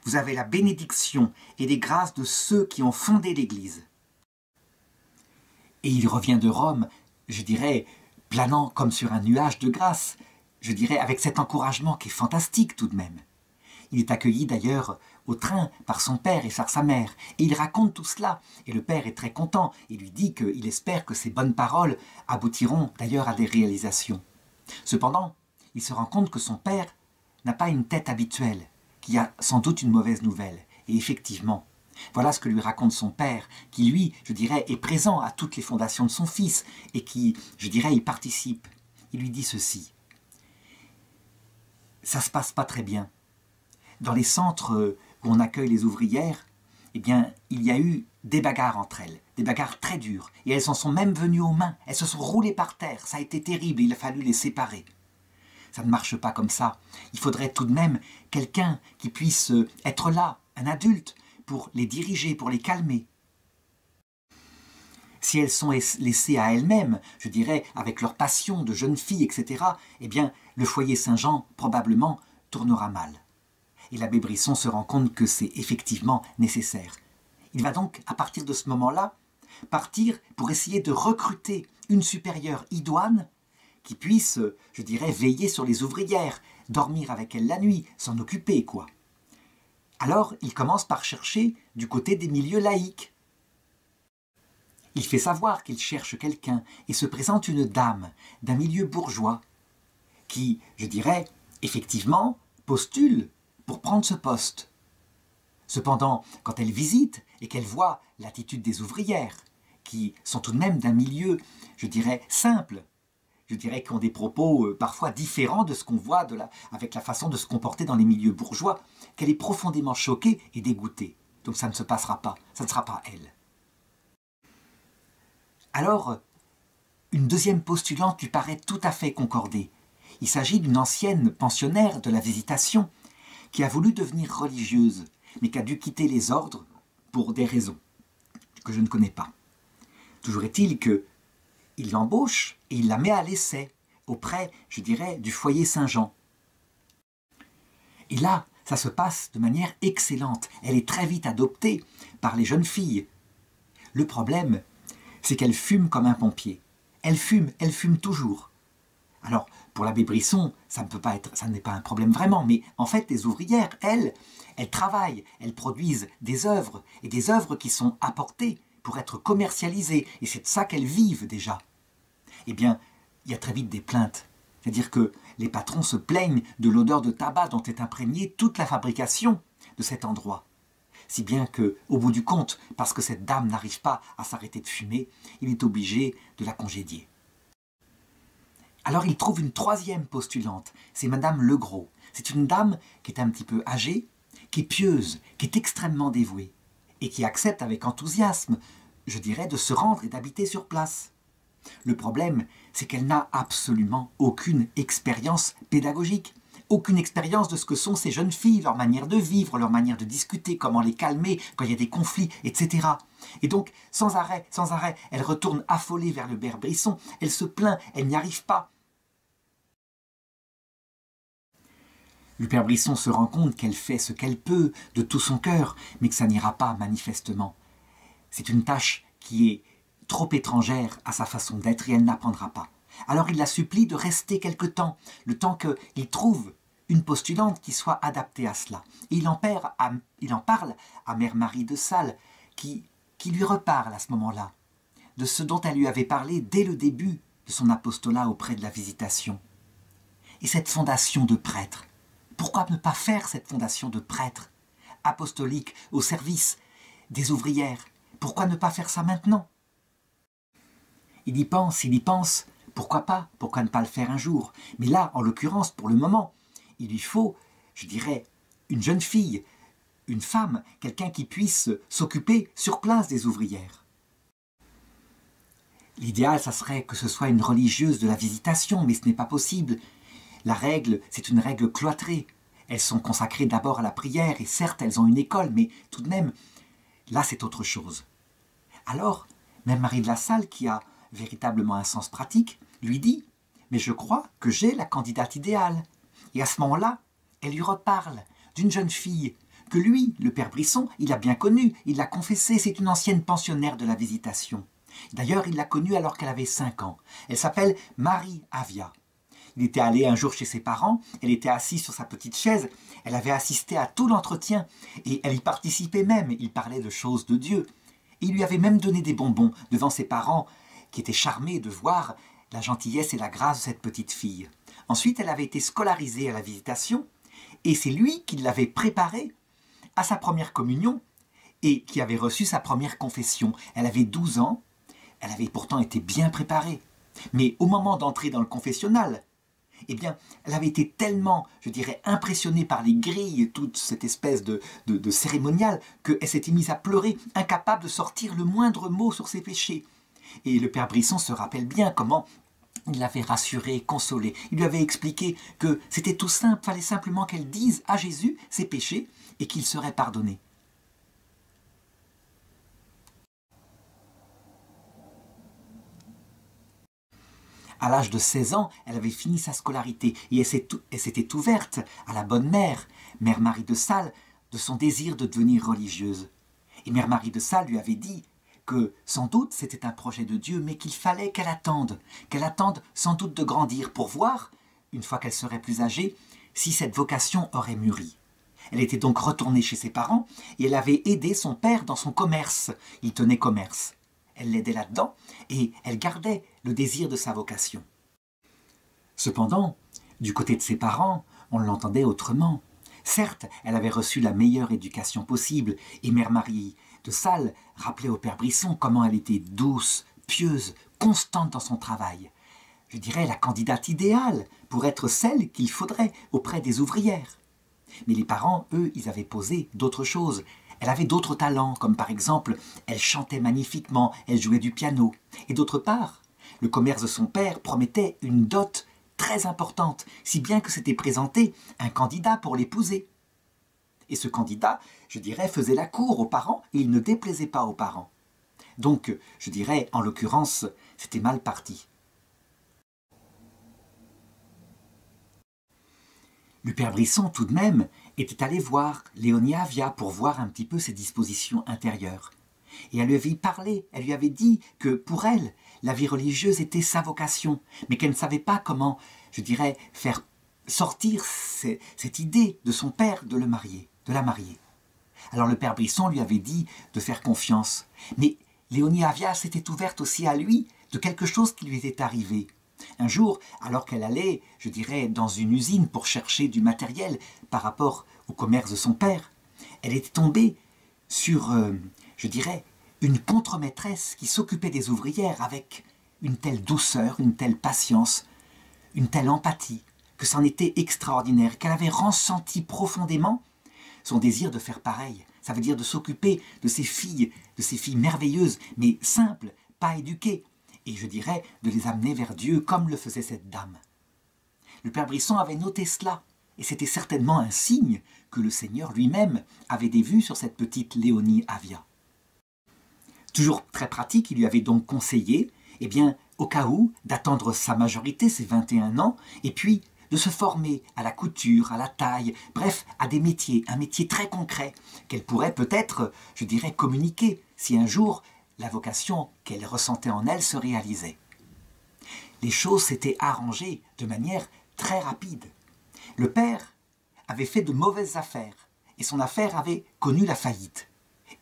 Vous avez la bénédiction et les grâces de ceux qui ont fondé l'Église. » Et il revient de Rome, je dirais, planant comme sur un nuage de grâce, je dirais avec cet encouragement qui est fantastique tout de même. Il est accueilli d'ailleurs au train par son père et par sa mère, et il raconte tout cela, et le père est très content, il lui dit qu'il espère que ces bonnes paroles aboutiront d'ailleurs à des réalisations. Cependant, il se rend compte que son père n'a pas une tête habituelle, qu'il y a sans doute une mauvaise nouvelle, et effectivement, voilà ce que lui raconte son père, qui lui, je dirais, est présent à toutes les fondations de son fils, et qui, je dirais, y participe. Il lui dit ceci: « Ça se passe pas très bien. Dans les centres où on accueille les ouvrières, eh bien, il y a eu des bagarres entre elles, des bagarres très dures, et elles en sont même venues aux mains, elles se sont roulées par terre, ça a été terrible, il a fallu les séparer. Ça ne marche pas comme ça, il faudrait tout de même quelqu'un qui puisse être là, un adulte, pour les diriger, pour les calmer. Si elles sont laissées à elles-mêmes, je dirais, avec leur passion de jeunes filles, etc., eh bien, le foyer Saint-Jean, probablement, tournera mal. » Et l'abbé Brisson se rend compte que c'est effectivement nécessaire. Il va donc, à partir de ce moment-là, partir pour essayer de recruter une supérieure idoine qui puisse, je dirais, veiller sur les ouvrières, dormir avec elles la nuit, s'en occuper, quoi. Alors, il commence par chercher du côté des milieux laïcs. Il fait savoir qu'il cherche quelqu'un et se présente une dame d'un milieu bourgeois qui, je dirais, effectivement, postule pour prendre ce poste. Cependant, quand elle visite et qu'elle voit l'attitude des ouvrières, qui sont tout de même d'un milieu, je dirais, simple, je dirais qui ont des propos parfois différents de ce qu'on voit avec la façon de se comporter dans les milieux bourgeois, qu'elle est profondément choquée et dégoûtée. Donc ça ne se passera pas, ça ne sera pas elle. Alors, une deuxième postulante lui paraît tout à fait concordée. Il s'agit d'une ancienne pensionnaire de la Visitation qui a voulu devenir religieuse, mais qui a dû quitter les ordres pour des raisons que je ne connais pas. Toujours est-il qu'il l'embauche et il la met à l'essai auprès, je dirais, du foyer Saint-Jean. Et là, ça se passe de manière excellente. Elle est très vite adoptée par les jeunes filles. Le problème, c'est qu'elle fume comme un pompier. Elle fume toujours. Alors, pour l'abbé Brisson, ça n'est pas un problème vraiment, mais en fait, les ouvrières, elles travaillent, elles produisent des œuvres, et des œuvres qui sont apportées pour être commercialisées, et c'est de ça qu'elles vivent déjà. Eh bien, il y a très vite des plaintes. C'est-à-dire que les patrons se plaignent de l'odeur de tabac dont est imprégnée toute la fabrication de cet endroit. Si bien qu'au bout du compte, parce que cette dame n'arrive pas à s'arrêter de fumer, il est obligé de la congédier. Alors il trouve une troisième postulante, c'est Madame Legros. C'est une dame qui est un petit peu âgée, qui est pieuse, qui est extrêmement dévouée. et qui accepte avec enthousiasme, je dirais, de se rendre et d'habiter sur place. Le problème, c'est qu'elle n'a absolument aucune expérience pédagogique, aucune expérience de ce que sont ces jeunes filles, leur manière de vivre, leur manière de discuter, comment les calmer quand il y a des conflits, etc. Et donc, sans arrêt, elle retourne affolée vers le père Brisson, elle se plaint, elle n'y arrive pas. Le père Brisson se rend compte qu'elle fait ce qu'elle peut de tout son cœur, mais que ça n'ira pas manifestement. C'est une tâche qui est trop étrangère à sa façon d'être et elle n'apprendra pas. Alors il la supplie de rester quelque temps, le temps qu'il trouve une postulante qui soit adaptée à cela. Et il en parle à Mère Marie de Sales, qui lui reparle à ce moment-là de ce dont elle lui avait parlé dès le début de son apostolat auprès de la Visitation. Et cette fondation de prêtre, pourquoi ne pas faire cette fondation de prêtre apostolique au service des ouvrières? Pourquoi ne pas faire ça maintenant? Il y pense, pourquoi pas? Pourquoi ne pas le faire un jour? Mais là, en l'occurrence, pour le moment, il lui faut, je dirais, une jeune fille, une femme, quelqu'un qui puisse s'occuper sur place des ouvrières. L'idéal, ça serait que ce soit une religieuse de la Visitation, mais ce n'est pas possible. La règle, c'est une règle cloîtrée. Elles sont consacrées d'abord à la prière, et certes, elles ont une école, mais tout de même, là, c'est autre chose. Alors, Mère Marie de la Salle, qui a véritablement un sens pratique, lui dit « Mais je crois que j'ai la candidate idéale. » Et à ce moment-là, elle lui reparle d'une jeune fille que lui, le père Brisson, il a bien connue, il l'a confessée, c'est une ancienne pensionnaire de la Visitation. D'ailleurs, il l'a connue alors qu'elle avait 5 ans. Elle s'appelle Marie Avia. Il était allé un jour chez ses parents, elle était assise sur sa petite chaise, elle avait assisté à tout l'entretien, et elle y participait même, il parlait de choses de Dieu. Et il lui avait même donné des bonbons devant ses parents, qui étaient charmés de voir la gentillesse et la grâce de cette petite fille. Ensuite, elle avait été scolarisée à la Visitation, et c'est lui qui l'avait préparée à sa première communion, et qui avait reçu sa première confession. Elle avait 12 ans, elle avait pourtant été bien préparée. Mais au moment d'entrer dans le confessionnal, eh bien, elle avait été tellement, je dirais, impressionnée par les grilles, toute cette espèce de cérémonial, qu'elle s'était mise à pleurer, incapable de sortir le moindre mot sur ses péchés. Et le père Brisson se rappelle bien comment il l'avait rassurée, consolée. Il lui avait expliqué que c'était tout simple, il fallait simplement qu'elle dise à Jésus ses péchés et qu'il serait pardonné. À l'âge de 16 ans, elle avait fini sa scolarité et elle s'était ouverte à la bonne mère, Mère Marie de Sales, de son désir de devenir religieuse. Et Mère Marie de Sales lui avait dit que sans doute c'était un projet de Dieu, mais qu'il fallait qu'elle attende sans doute de grandir pour voir, une fois qu'elle serait plus âgée, si cette vocation aurait mûri. Elle était donc retournée chez ses parents et elle avait aidé son père dans son commerce. Il tenait commerce. Elle l'aidait là-dedans et elle gardait le désir de sa vocation. Cependant, du côté de ses parents, on l'entendait autrement. Certes, elle avait reçu la meilleure éducation possible et Mère Marie de Sales rappelait au père Brisson comment elle était douce, pieuse, constante dans son travail. Je dirais la candidate idéale pour être celle qu'il faudrait auprès des ouvrières. Mais les parents, eux, ils avaient posé d'autres choses. Elle avait d'autres talents, comme par exemple, elle chantait magnifiquement, elle jouait du piano. Et d'autre part, le commerce de son père promettait une dot très importante, si bien que s'était présenté un candidat pour l'épouser. Et ce candidat, je dirais, faisait la cour aux parents et il ne déplaisait pas aux parents. Donc, je dirais, en l'occurrence, c'était mal parti. Le père Brisson, tout de même, était allé voir Léonie Avia pour voir un petit peu ses dispositions intérieures. Et elle lui avait parlé, elle lui avait dit que pour elle, la vie religieuse était sa vocation, mais qu'elle ne savait pas comment, je dirais, faire sortir cette idée de son père de la marier. Alors le père Brisson lui avait dit de faire confiance. Mais Léonie Avia s'était ouverte aussi à lui de quelque chose qui lui était arrivé. Un jour, alors qu'elle allait, je dirais, dans une usine pour chercher du matériel par rapport au commerce de son père, elle était tombée sur, je dirais, une contremaîtresse qui s'occupait des ouvrières avec une telle douceur, une telle patience, une telle empathie, que c'en était extraordinaire, qu'elle avait ressenti profondément son désir de faire pareil. Ça veut dire de s'occuper de ces filles merveilleuses, mais simples, pas éduquées, et je dirais de les amener vers Dieu comme le faisait cette dame. Le père Brisson avait noté cela, et c'était certainement un signe que le Seigneur lui-même avait des vues sur cette petite Léonie Avia. Toujours très pratique, il lui avait donc conseillé, eh bien, au cas où, d'attendre sa majorité, ses 21 ans, et puis de se former à la couture, à la taille, bref, à des métiers, un métier très concret, qu'elle pourrait peut-être, je dirais, communiquer, si un jour la vocation qu'elle ressentait en elle se réalisait. Les choses s'étaient arrangées de manière très rapide. Le père avait fait de mauvaises affaires, et son affaire avait connu la faillite.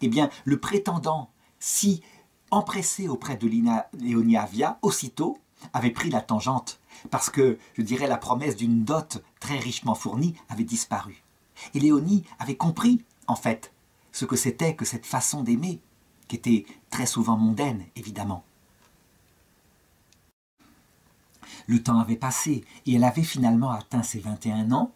Eh bien, le prétendant, si empressé auprès de Léonie Avia, aussitôt, avait pris la tangente, parce que, je dirais, la promesse d'une dot très richement fournie avait disparu. Et Léonie avait compris, en fait, ce que c'était que cette façon d'aimer, qui était très souvent mondaine, évidemment. Le temps avait passé, et elle avait finalement atteint ses 21 ans.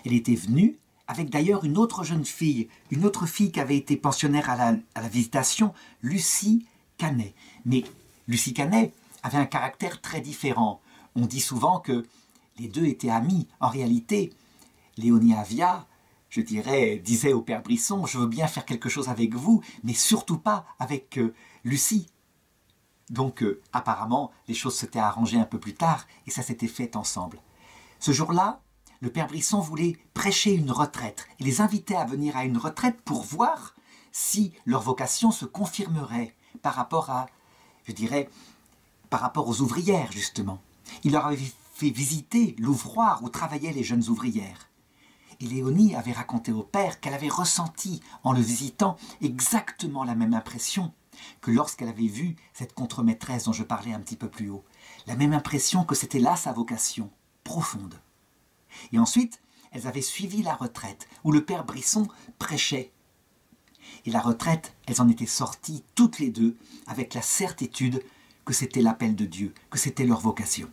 Elle était venue, avec d'ailleurs une autre jeune fille, une autre fille qui avait été pensionnaire à la visitation, Lucie Canet. Mais Lucie Canet avait un caractère très différent. On dit souvent que les deux étaient amis. En réalité, Léonie Avia, je dirais, disait au père Brisson, « Je veux bien faire quelque chose avec vous, mais surtout pas avec Lucie. » Donc, apparemment, les choses s'étaient arrangées un peu plus tard et ça s'était fait ensemble. Ce jour-là, le père Brisson voulait prêcher une retraite et les invitait à venir à une retraite pour voir si leur vocation se confirmerait par rapport à, je dirais, par rapport aux ouvrières, justement. Il leur avait fait visiter l'ouvroir où travaillaient les jeunes ouvrières. Et Léonie avait raconté au père qu'elle avait ressenti, en le visitant, exactement la même impression que lorsqu'elle avait vu cette contremaîtresse dont je parlais un petit peu plus haut. La même impression que c'était là sa vocation, profonde. Et ensuite, elles avaient suivi la retraite, où le père Brisson prêchait. Et la retraite, elles en étaient sorties toutes les deux, avec la certitude que c'était l'appel de Dieu, que c'était leur vocation.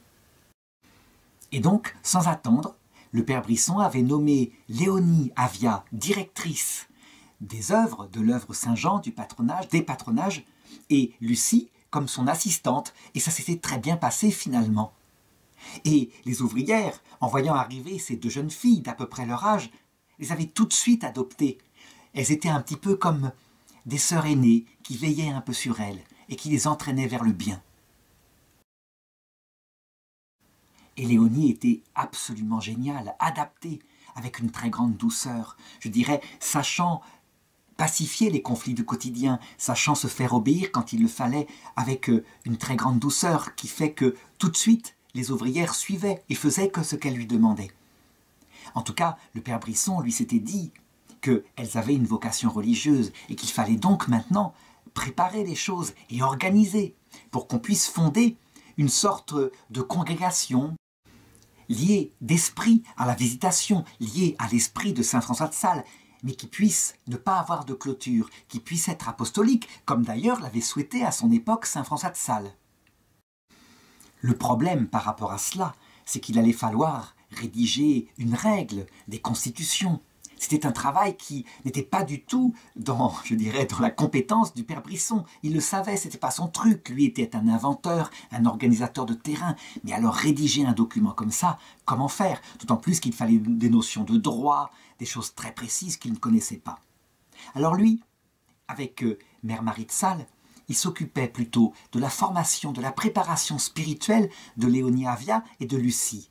Et donc, sans attendre, le père Brisson avait nommé Léonie Avia directrice des œuvres, de l'œuvre Saint-Jean, du patronage, des patronages, et Lucie comme son assistante, et ça s'était très bien passé finalement. Et les ouvrières, en voyant arriver ces deux jeunes filles d'à peu près leur âge, les avaient tout de suite adoptées. Elles étaient un petit peu comme des sœurs aînées qui veillaient un peu sur elles et qui les entraînaient vers le bien. Et Léonie était absolument géniale, adaptée, avec une très grande douceur, je dirais, sachant pacifier les conflits du quotidien, sachant se faire obéir quand il le fallait, avec une très grande douceur qui fait que tout de suite, les ouvrières suivaient et faisaient que ce qu'elles lui demandaient. En tout cas, le père Brisson lui s'était dit qu'elles avaient une vocation religieuse et qu'il fallait donc maintenant préparer les choses et organiser pour qu'on puisse fonder une sorte de congrégation liée d'esprit à la visitation, liée à l'esprit de saint François de Sales, mais qui puisse ne pas avoir de clôture, qui puisse être apostolique, comme d'ailleurs l'avait souhaité à son époque saint François de Sales. Le problème par rapport à cela, c'est qu'il allait falloir rédiger une règle, des constitutions. C'était un travail qui n'était pas du tout dans, je dirais, dans la compétence du père Brisson. Il le savait, ce n'était pas son truc. Lui était un inventeur, un organisateur de terrain. Mais alors rédiger un document comme ça, comment faire? D'autant plus qu'il fallait des notions de droit, des choses très précises qu'il ne connaissait pas. Alors lui, avec Mère Marie de Sales, il s'occupait plutôt de la formation, de la préparation spirituelle de Léonie Avia et de Lucie.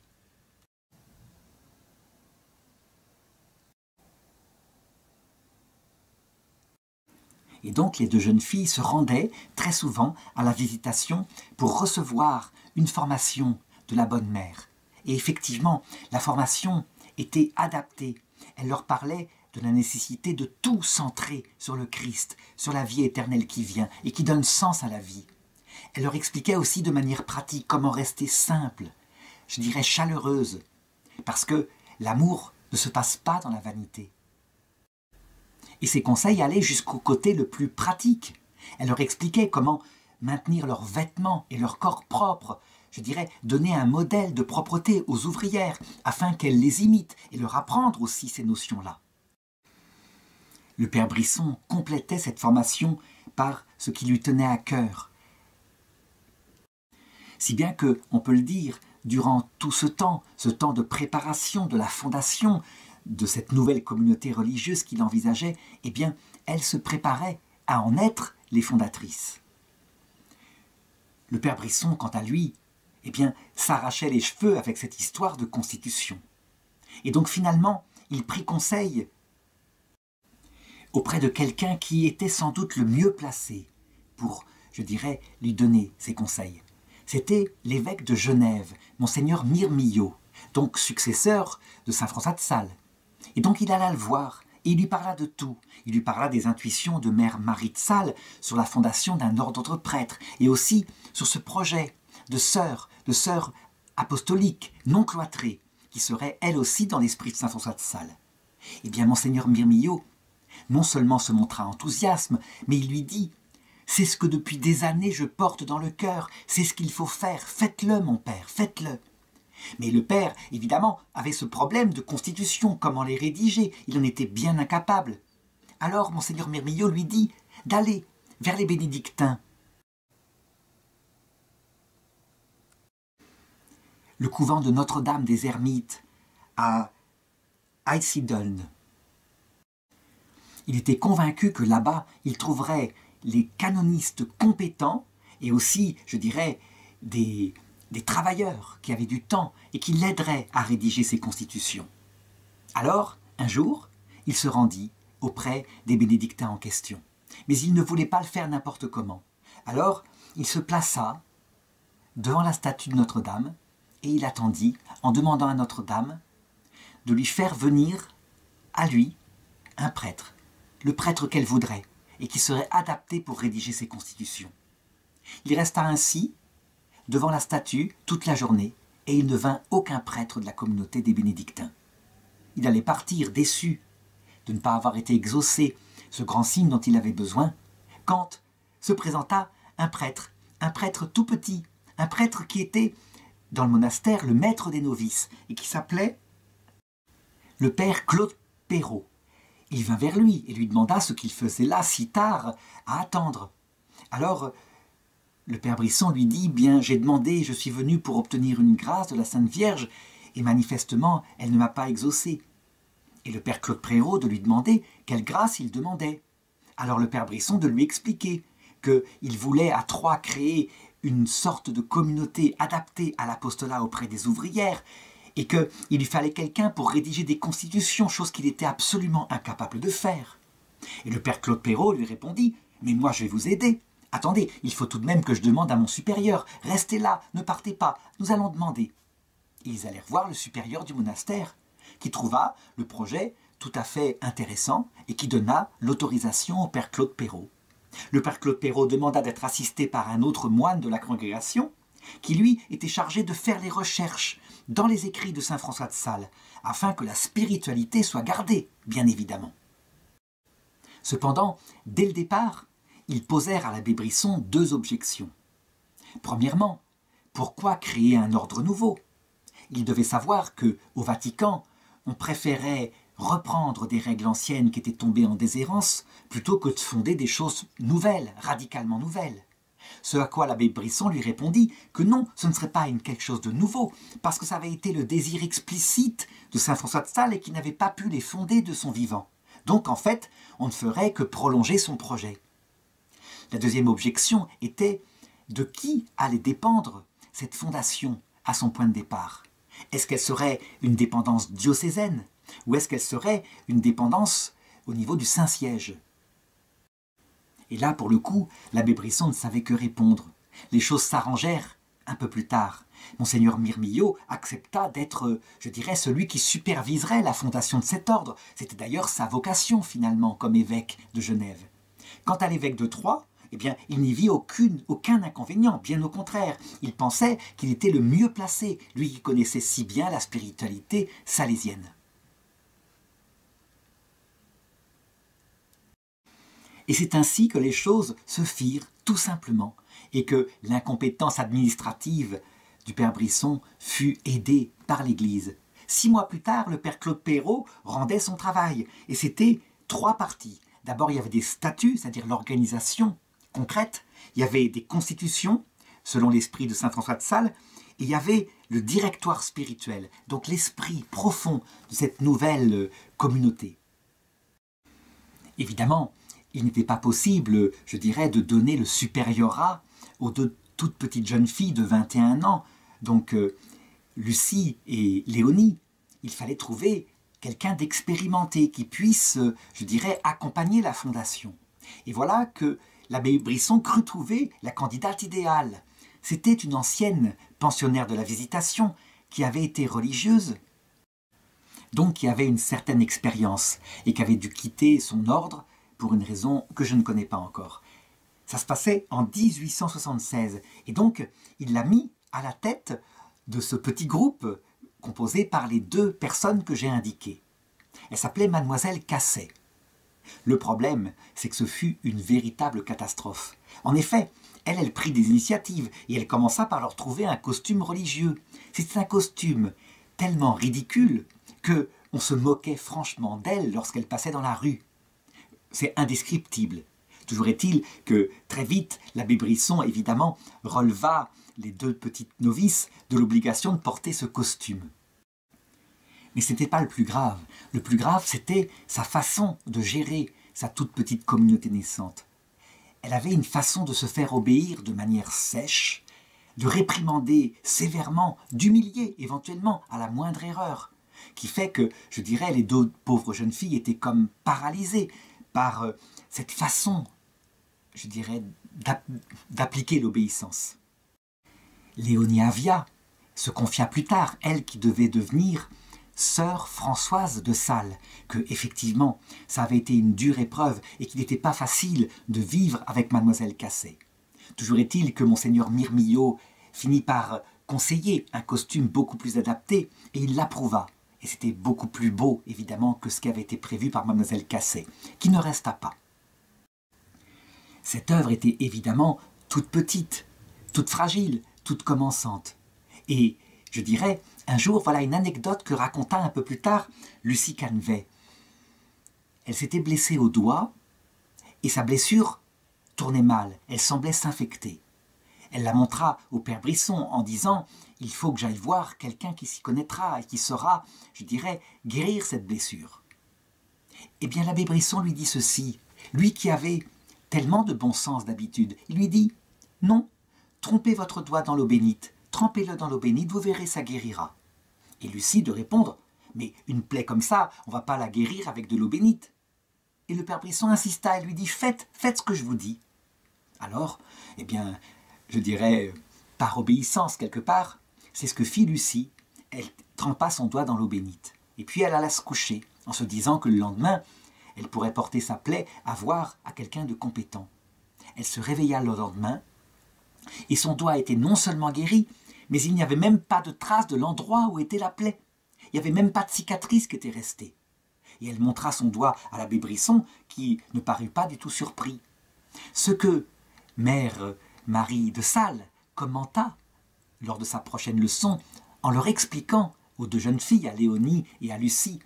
Et donc les deux jeunes filles se rendaient très souvent à la visitation pour recevoir une formation de la bonne mère. Et effectivement, la formation était adaptée. Elle leur parlait de la nécessité de tout centrer sur le Christ, sur la vie éternelle qui vient et qui donne sens à la vie. Elle leur expliquait aussi de manière pratique comment rester simple, je dirais chaleureuse, parce que l'amour ne se passe pas dans la vanité. Et ses conseils allaient jusqu'au côté le plus pratique. Elle leur expliquait comment maintenir leurs vêtements et leur corps propres, je dirais donner un modèle de propreté aux ouvrières afin qu'elles les imitent et leur apprendre aussi ces notions-là. Le père Brisson complétait cette formation par ce qui lui tenait à cœur. Si bien que, on peut le dire, durant tout ce temps de préparation de la fondation de cette nouvelle communauté religieuse qu'il envisageait, eh bien, elle se préparait à en être les fondatrices. Le père Brisson, quant à lui, eh bien, s'arrachait les cheveux avec cette histoire de constitution. Et donc finalement, il prit conseil auprès de quelqu'un qui était sans doute le mieux placé pour, je dirais, lui donner ses conseils. C'était l'évêque de Genève, monseigneur Mirmillot, donc successeur de saint François de Sales. Et donc il alla le voir, et il lui parla de tout. Il lui parla des intuitions de mère Marie de Sales sur la fondation d'un ordre de prêtres, et aussi sur ce projet de sœurs apostoliques, non cloîtrées, qui seraient elles aussi dans l'esprit de saint François de Sales. Eh bien, monseigneur Mirmillot non seulement se montra enthousiasme, mais il lui dit « C'est ce que depuis des années je porte dans le cœur, c'est ce qu'il faut faire, faites-le mon père, faites-le » Mais le père, évidemment, avait ce problème de constitution, comment les rédiger, il en était bien incapable. Alors monseigneur Mirmillot lui dit d'aller vers les bénédictins. Le couvent de Notre-Dame des Ermites à Einsiedeln. Il était convaincu que là-bas, il trouverait les canonistes compétents et aussi, je dirais, des travailleurs qui avaient du temps et qui l'aideraient à rédiger ces constitutions. Alors, un jour, il se rendit auprès des bénédictins en question. Mais il ne voulait pas le faire n'importe comment. Alors, il se plaça devant la statue de Notre-Dame et il attendit, en demandant à Notre-Dame de lui faire venir à lui un prêtre, le prêtre qu'elle voudrait, et qui serait adapté pour rédiger ses constitutions. Il resta ainsi devant la statue toute la journée, et il ne vint aucun prêtre de la communauté des bénédictins. Il allait partir déçu de ne pas avoir été exaucé ce grand signe dont il avait besoin, quand se présenta un prêtre tout petit, un prêtre qui était dans le monastère le maître des novices, et qui s'appelait le père Claude Perrault. Il vint vers lui et lui demanda ce qu'il faisait là si tard à attendre. Alors, le père Brisson lui dit « Bien, j'ai demandé, je suis venu pour obtenir une grâce de la Sainte Vierge, et manifestement, elle ne m'a pas exaucé. » Et le père Claude Perrault de lui demander quelle grâce il demandait. Alors le père Brisson de lui expliquer qu'il voulait à Troyes créer une sorte de communauté adaptée à l'apostolat auprès des ouvrières, et qu'il lui fallait quelqu'un pour rédiger des constitutions, chose qu'il était absolument incapable de faire. Et le père Claude Perrault lui répondit « Mais moi je vais vous aider. Attendez, il faut tout de même que je demande à mon supérieur. Restez là, ne partez pas, nous allons demander. » Et ils allèrent voir le supérieur du monastère, qui trouva le projet tout à fait intéressant et qui donna l'autorisation au père Claude Perrault. Le père Claude Perrault demanda d'être assisté par un autre moine de la congrégation, qui lui était chargé de faire les recherches dans les écrits de saint François de Sales, afin que la spiritualité soit gardée, bien évidemment. Cependant, dès le départ, ils posèrent à l'abbé Brisson deux objections. Premièrement, pourquoi créer un ordre nouveau? Il devait savoir que, au Vatican, on préférait reprendre des règles anciennes qui étaient tombées en déshérence plutôt que de fonder des choses nouvelles, radicalement nouvelles. Ce à quoi l'abbé Brisson lui répondit que non, ce ne serait pas quelque chose de nouveau, parce que ça avait été le désir explicite de saint François de Sales et qu'il n'avait pas pu les fonder de son vivant. Donc en fait, on ne ferait que prolonger son projet. La deuxième objection était de qui allait dépendre cette fondation à son point de départ. Est-ce qu'elle serait une dépendance diocésaine ou est-ce qu'elle serait une dépendance au niveau du Saint-Siège? Et là, pour le coup, l'abbé Brisson ne savait que répondre. Les choses s'arrangèrent un peu plus tard. Monseigneur Mirmillot accepta d'être, je dirais, celui qui superviserait la fondation de cet ordre. C'était d'ailleurs sa vocation, finalement, comme évêque de Genève. Quant à l'évêque de Troyes, eh bien, il n'y vit aucun inconvénient, bien au contraire. Il pensait qu'il était le mieux placé, lui qui connaissait si bien la spiritualité salésienne. Et c'est ainsi que les choses se firent, tout simplement, et que l'incompétence administrative du père Brisson fut aidée par l'Église. 6 mois plus tard, le père Claude Perrault rendait son travail, et c'était 3 parties. D'abord, il y avait des statuts, c'est-à-dire l'organisation concrète. Il y avait des constitutions, selon l'esprit de saint François de Sales. Et il y avait le directoire spirituel, donc l'esprit profond de cette nouvelle communauté. Évidemment, il n'était pas possible, je dirais, de donner le supériorat aux deux toutes petites jeunes filles de 21 ans, donc Lucie et Léonie. Il fallait trouver quelqu'un d'expérimenté qui puisse, je dirais, accompagner la fondation. Et voilà que l'abbé Brisson crut trouver la candidate idéale. C'était une ancienne pensionnaire de la Visitation qui avait été religieuse, donc qui avait une certaine expérience et qui avait dû quitter son ordre pour une raison que je ne connais pas encore. Ça se passait en 1876 et donc il l'a mis à la tête de ce petit groupe composé par les deux personnes que j'ai indiquées. Elle s'appelait Mademoiselle Casset. Le problème, c'est que ce fut une véritable catastrophe. En effet, elle prit des initiatives et elle commença par leur trouver un costume religieux. C'était un costume tellement ridicule que on se moquait franchement d'elle lorsqu'elle passait dans la rue. C'est indescriptible. Toujours est-il que très vite, l'abbé Brisson, évidemment, releva les deux petites novices de l'obligation de porter ce costume. Mais ce n'était pas le plus grave. Le plus grave, c'était sa façon de gérer sa toute petite communauté naissante. Elle avait une façon de se faire obéir de manière sèche, de réprimander sévèrement, d'humilier éventuellement à la moindre erreur, qui fait que, je dirais, les deux pauvres jeunes filles étaient comme paralysées par cette façon, je dirais, d'appliquer l'obéissance. Léonie Avia se confia plus tard, elle qui devait devenir sœur Françoise de Sales, que effectivement ça avait été une dure épreuve et qu'il n'était pas facile de vivre avec mademoiselle Casset. Toujours est-il que monseigneur Mirmillot finit par conseiller un costume beaucoup plus adapté et il l'approuva. Et c'était beaucoup plus beau évidemment que ce qui avait été prévu par mademoiselle Casset, qui ne resta pas. Cette œuvre était évidemment toute petite, toute fragile, toute commençante. Et je dirais, un jour, voilà une anecdote que raconta un peu plus tard Lucie Cannevet. Elle s'était blessée au doigt et sa blessure tournait mal, elle semblait s'infecter. Elle la montra au père Brisson en disant « Il faut que j'aille voir quelqu'un qui s'y connaîtra et qui saura, je dirais, guérir cette blessure. » Eh bien l'abbé Brisson lui dit ceci, lui qui avait tellement de bon sens d'habitude, il lui dit « Non, trompez votre doigt dans l'eau bénite, trempez-le dans l'eau bénite, vous verrez, ça guérira. » Et Lucie de répondre « Mais une plaie comme ça, on ne va pas la guérir avec de l'eau bénite. » Et le père Brisson insista et lui dit « Faites ce que je vous dis. » Alors, eh bien, je dirais, par obéissance quelque part, c'est ce que fit Lucie. Elle trempa son doigt dans l'eau bénite. Et puis elle alla se coucher, en se disant que le lendemain, elle pourrait porter sa plaie à voir à quelqu'un de compétent. Elle se réveilla le lendemain, et son doigt était non seulement guéri, mais il n'y avait même pas de trace de l'endroit où était la plaie. Il n'y avait même pas de cicatrice qui était restée. Et elle montra son doigt à l'abbé Brisson, qui ne parut pas du tout surpris. Ce que mère Marie de Sales commenta lors de sa prochaine leçon, en leur expliquant aux deux jeunes filles, à Léonie et à Lucie,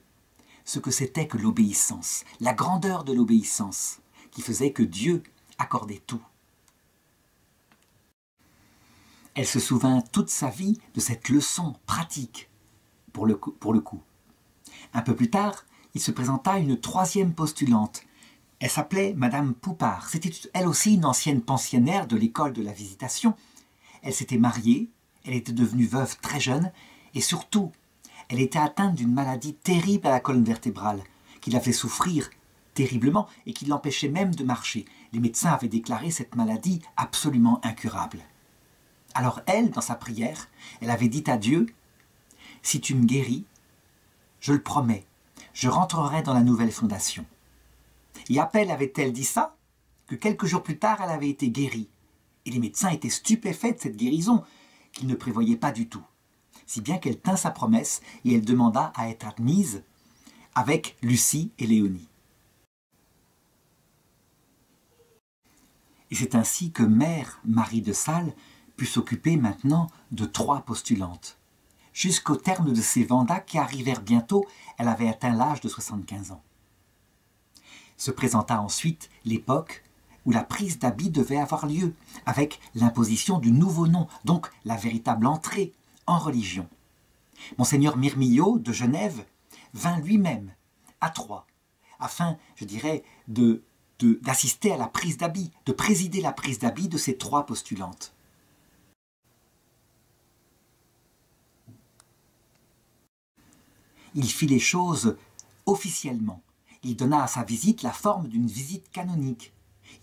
ce que c'était que l'obéissance, la grandeur de l'obéissance, qui faisait que Dieu accordait tout. Elle se souvint toute sa vie de cette leçon pratique, pour le coup. Un peu plus tard, il se présenta une troisième postulante. Elle s'appelait Madame Poupard. C'était elle aussi une ancienne pensionnaire de l'école de la Visitation. Elle s'était mariée, elle était devenue veuve très jeune, et surtout, elle était atteinte d'une maladie terrible à la colonne vertébrale, qui la fait souffrir terriblement et qui l'empêchait même de marcher. Les médecins avaient déclaré cette maladie absolument incurable. Alors elle, dans sa prière, elle avait dit à Dieu « Si tu me guéris, je le promets, je rentrerai dans la nouvelle fondation. » Et à peine avait-elle dit ça, que quelques jours plus tard, elle avait été guérie. Et les médecins étaient stupéfaits de cette guérison, qu'ils ne prévoyaient pas du tout. Si bien qu'elle tint sa promesse et elle demanda à être admise avec Lucie et Léonie. Et c'est ainsi que mère Marie de Sales put s'occuper maintenant de 3 postulantes. Jusqu'au terme de ses vendats qui arrivèrent bientôt, elle avait atteint l'âge de 75 ans. Se présenta ensuite l'époque où la prise d'habit devait avoir lieu, avec l'imposition du nouveau nom, donc la véritable entrée en religion. Monseigneur Mirmillot de Genève vint lui-même à Troyes, afin, je dirais, d'assister à la prise d'habit, de présider la prise d'habit de ces 3 postulantes. Il fit les choses officiellement. Il donna à sa visite la forme d'une visite canonique.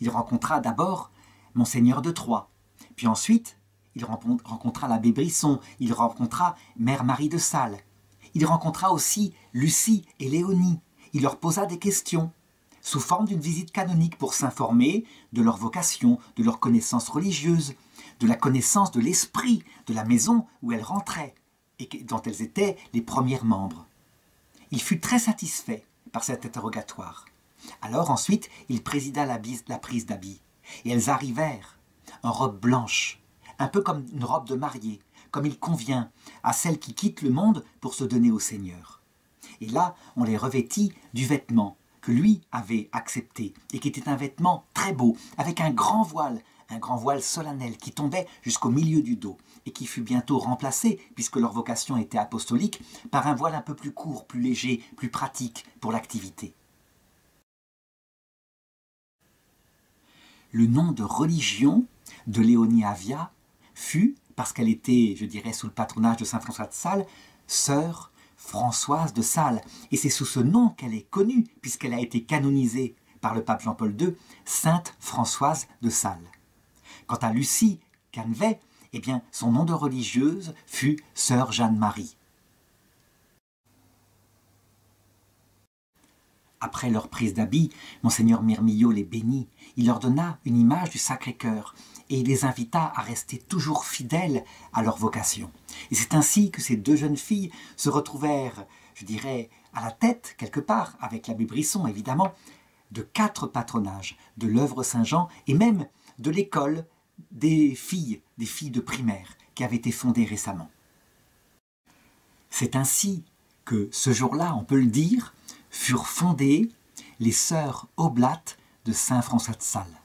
Il rencontra d'abord Monseigneur de Troyes, puis ensuite il rencontra l'abbé Brisson, il rencontra Mère Marie de Sales, il rencontra aussi Lucie et Léonie, il leur posa des questions, sous forme d'une visite canonique pour s'informer de leur vocation, de leur connaissance religieuse, de la connaissance de l'esprit de la maison où elles rentraient et dont elles étaient les premières membres. Il fut très satisfait par cet interrogatoire. Alors ensuite, il présida la prise d'habit, et elles arrivèrent en robe blanche, un peu comme une robe de mariée, comme il convient à celles qui quittent le monde pour se donner au Seigneur. Et là, on les revêtit du vêtement que lui avait accepté, et qui était un vêtement très beau, avec un grand voile solennel qui tombait jusqu'au milieu du dos, et qui fut bientôt remplacé, puisque leur vocation était apostolique, par un voile un peu plus court, plus léger, plus pratique pour l'activité. Le nom de religion de Léonie Avia fut, parce qu'elle était, je dirais, sous le patronage de saint François de Sales, sœur Françoise de Sales. Et c'est sous ce nom qu'elle est connue, puisqu'elle a été canonisée par le pape Jean-Paul II, sainte Françoise de Sales. Quant à Lucie Cannevet, eh bien, son nom de religieuse fut sœur Jeanne-Marie. Après leur prise d'habit, Monseigneur Mirmillot les bénit. Il leur donna une image du Sacré-Cœur et il les invita à rester toujours fidèles à leur vocation. Et c'est ainsi que ces 2 jeunes filles se retrouvèrent, je dirais, à la tête, quelque part, avec l'abbé Brisson évidemment, de 4 patronages, de l'œuvre Saint-Jean et même de l'école des filles de primaire qui avait été fondée récemment. C'est ainsi que ce jour-là, on peut le dire, furent fondées les sœurs Oblates de saint François de Sales.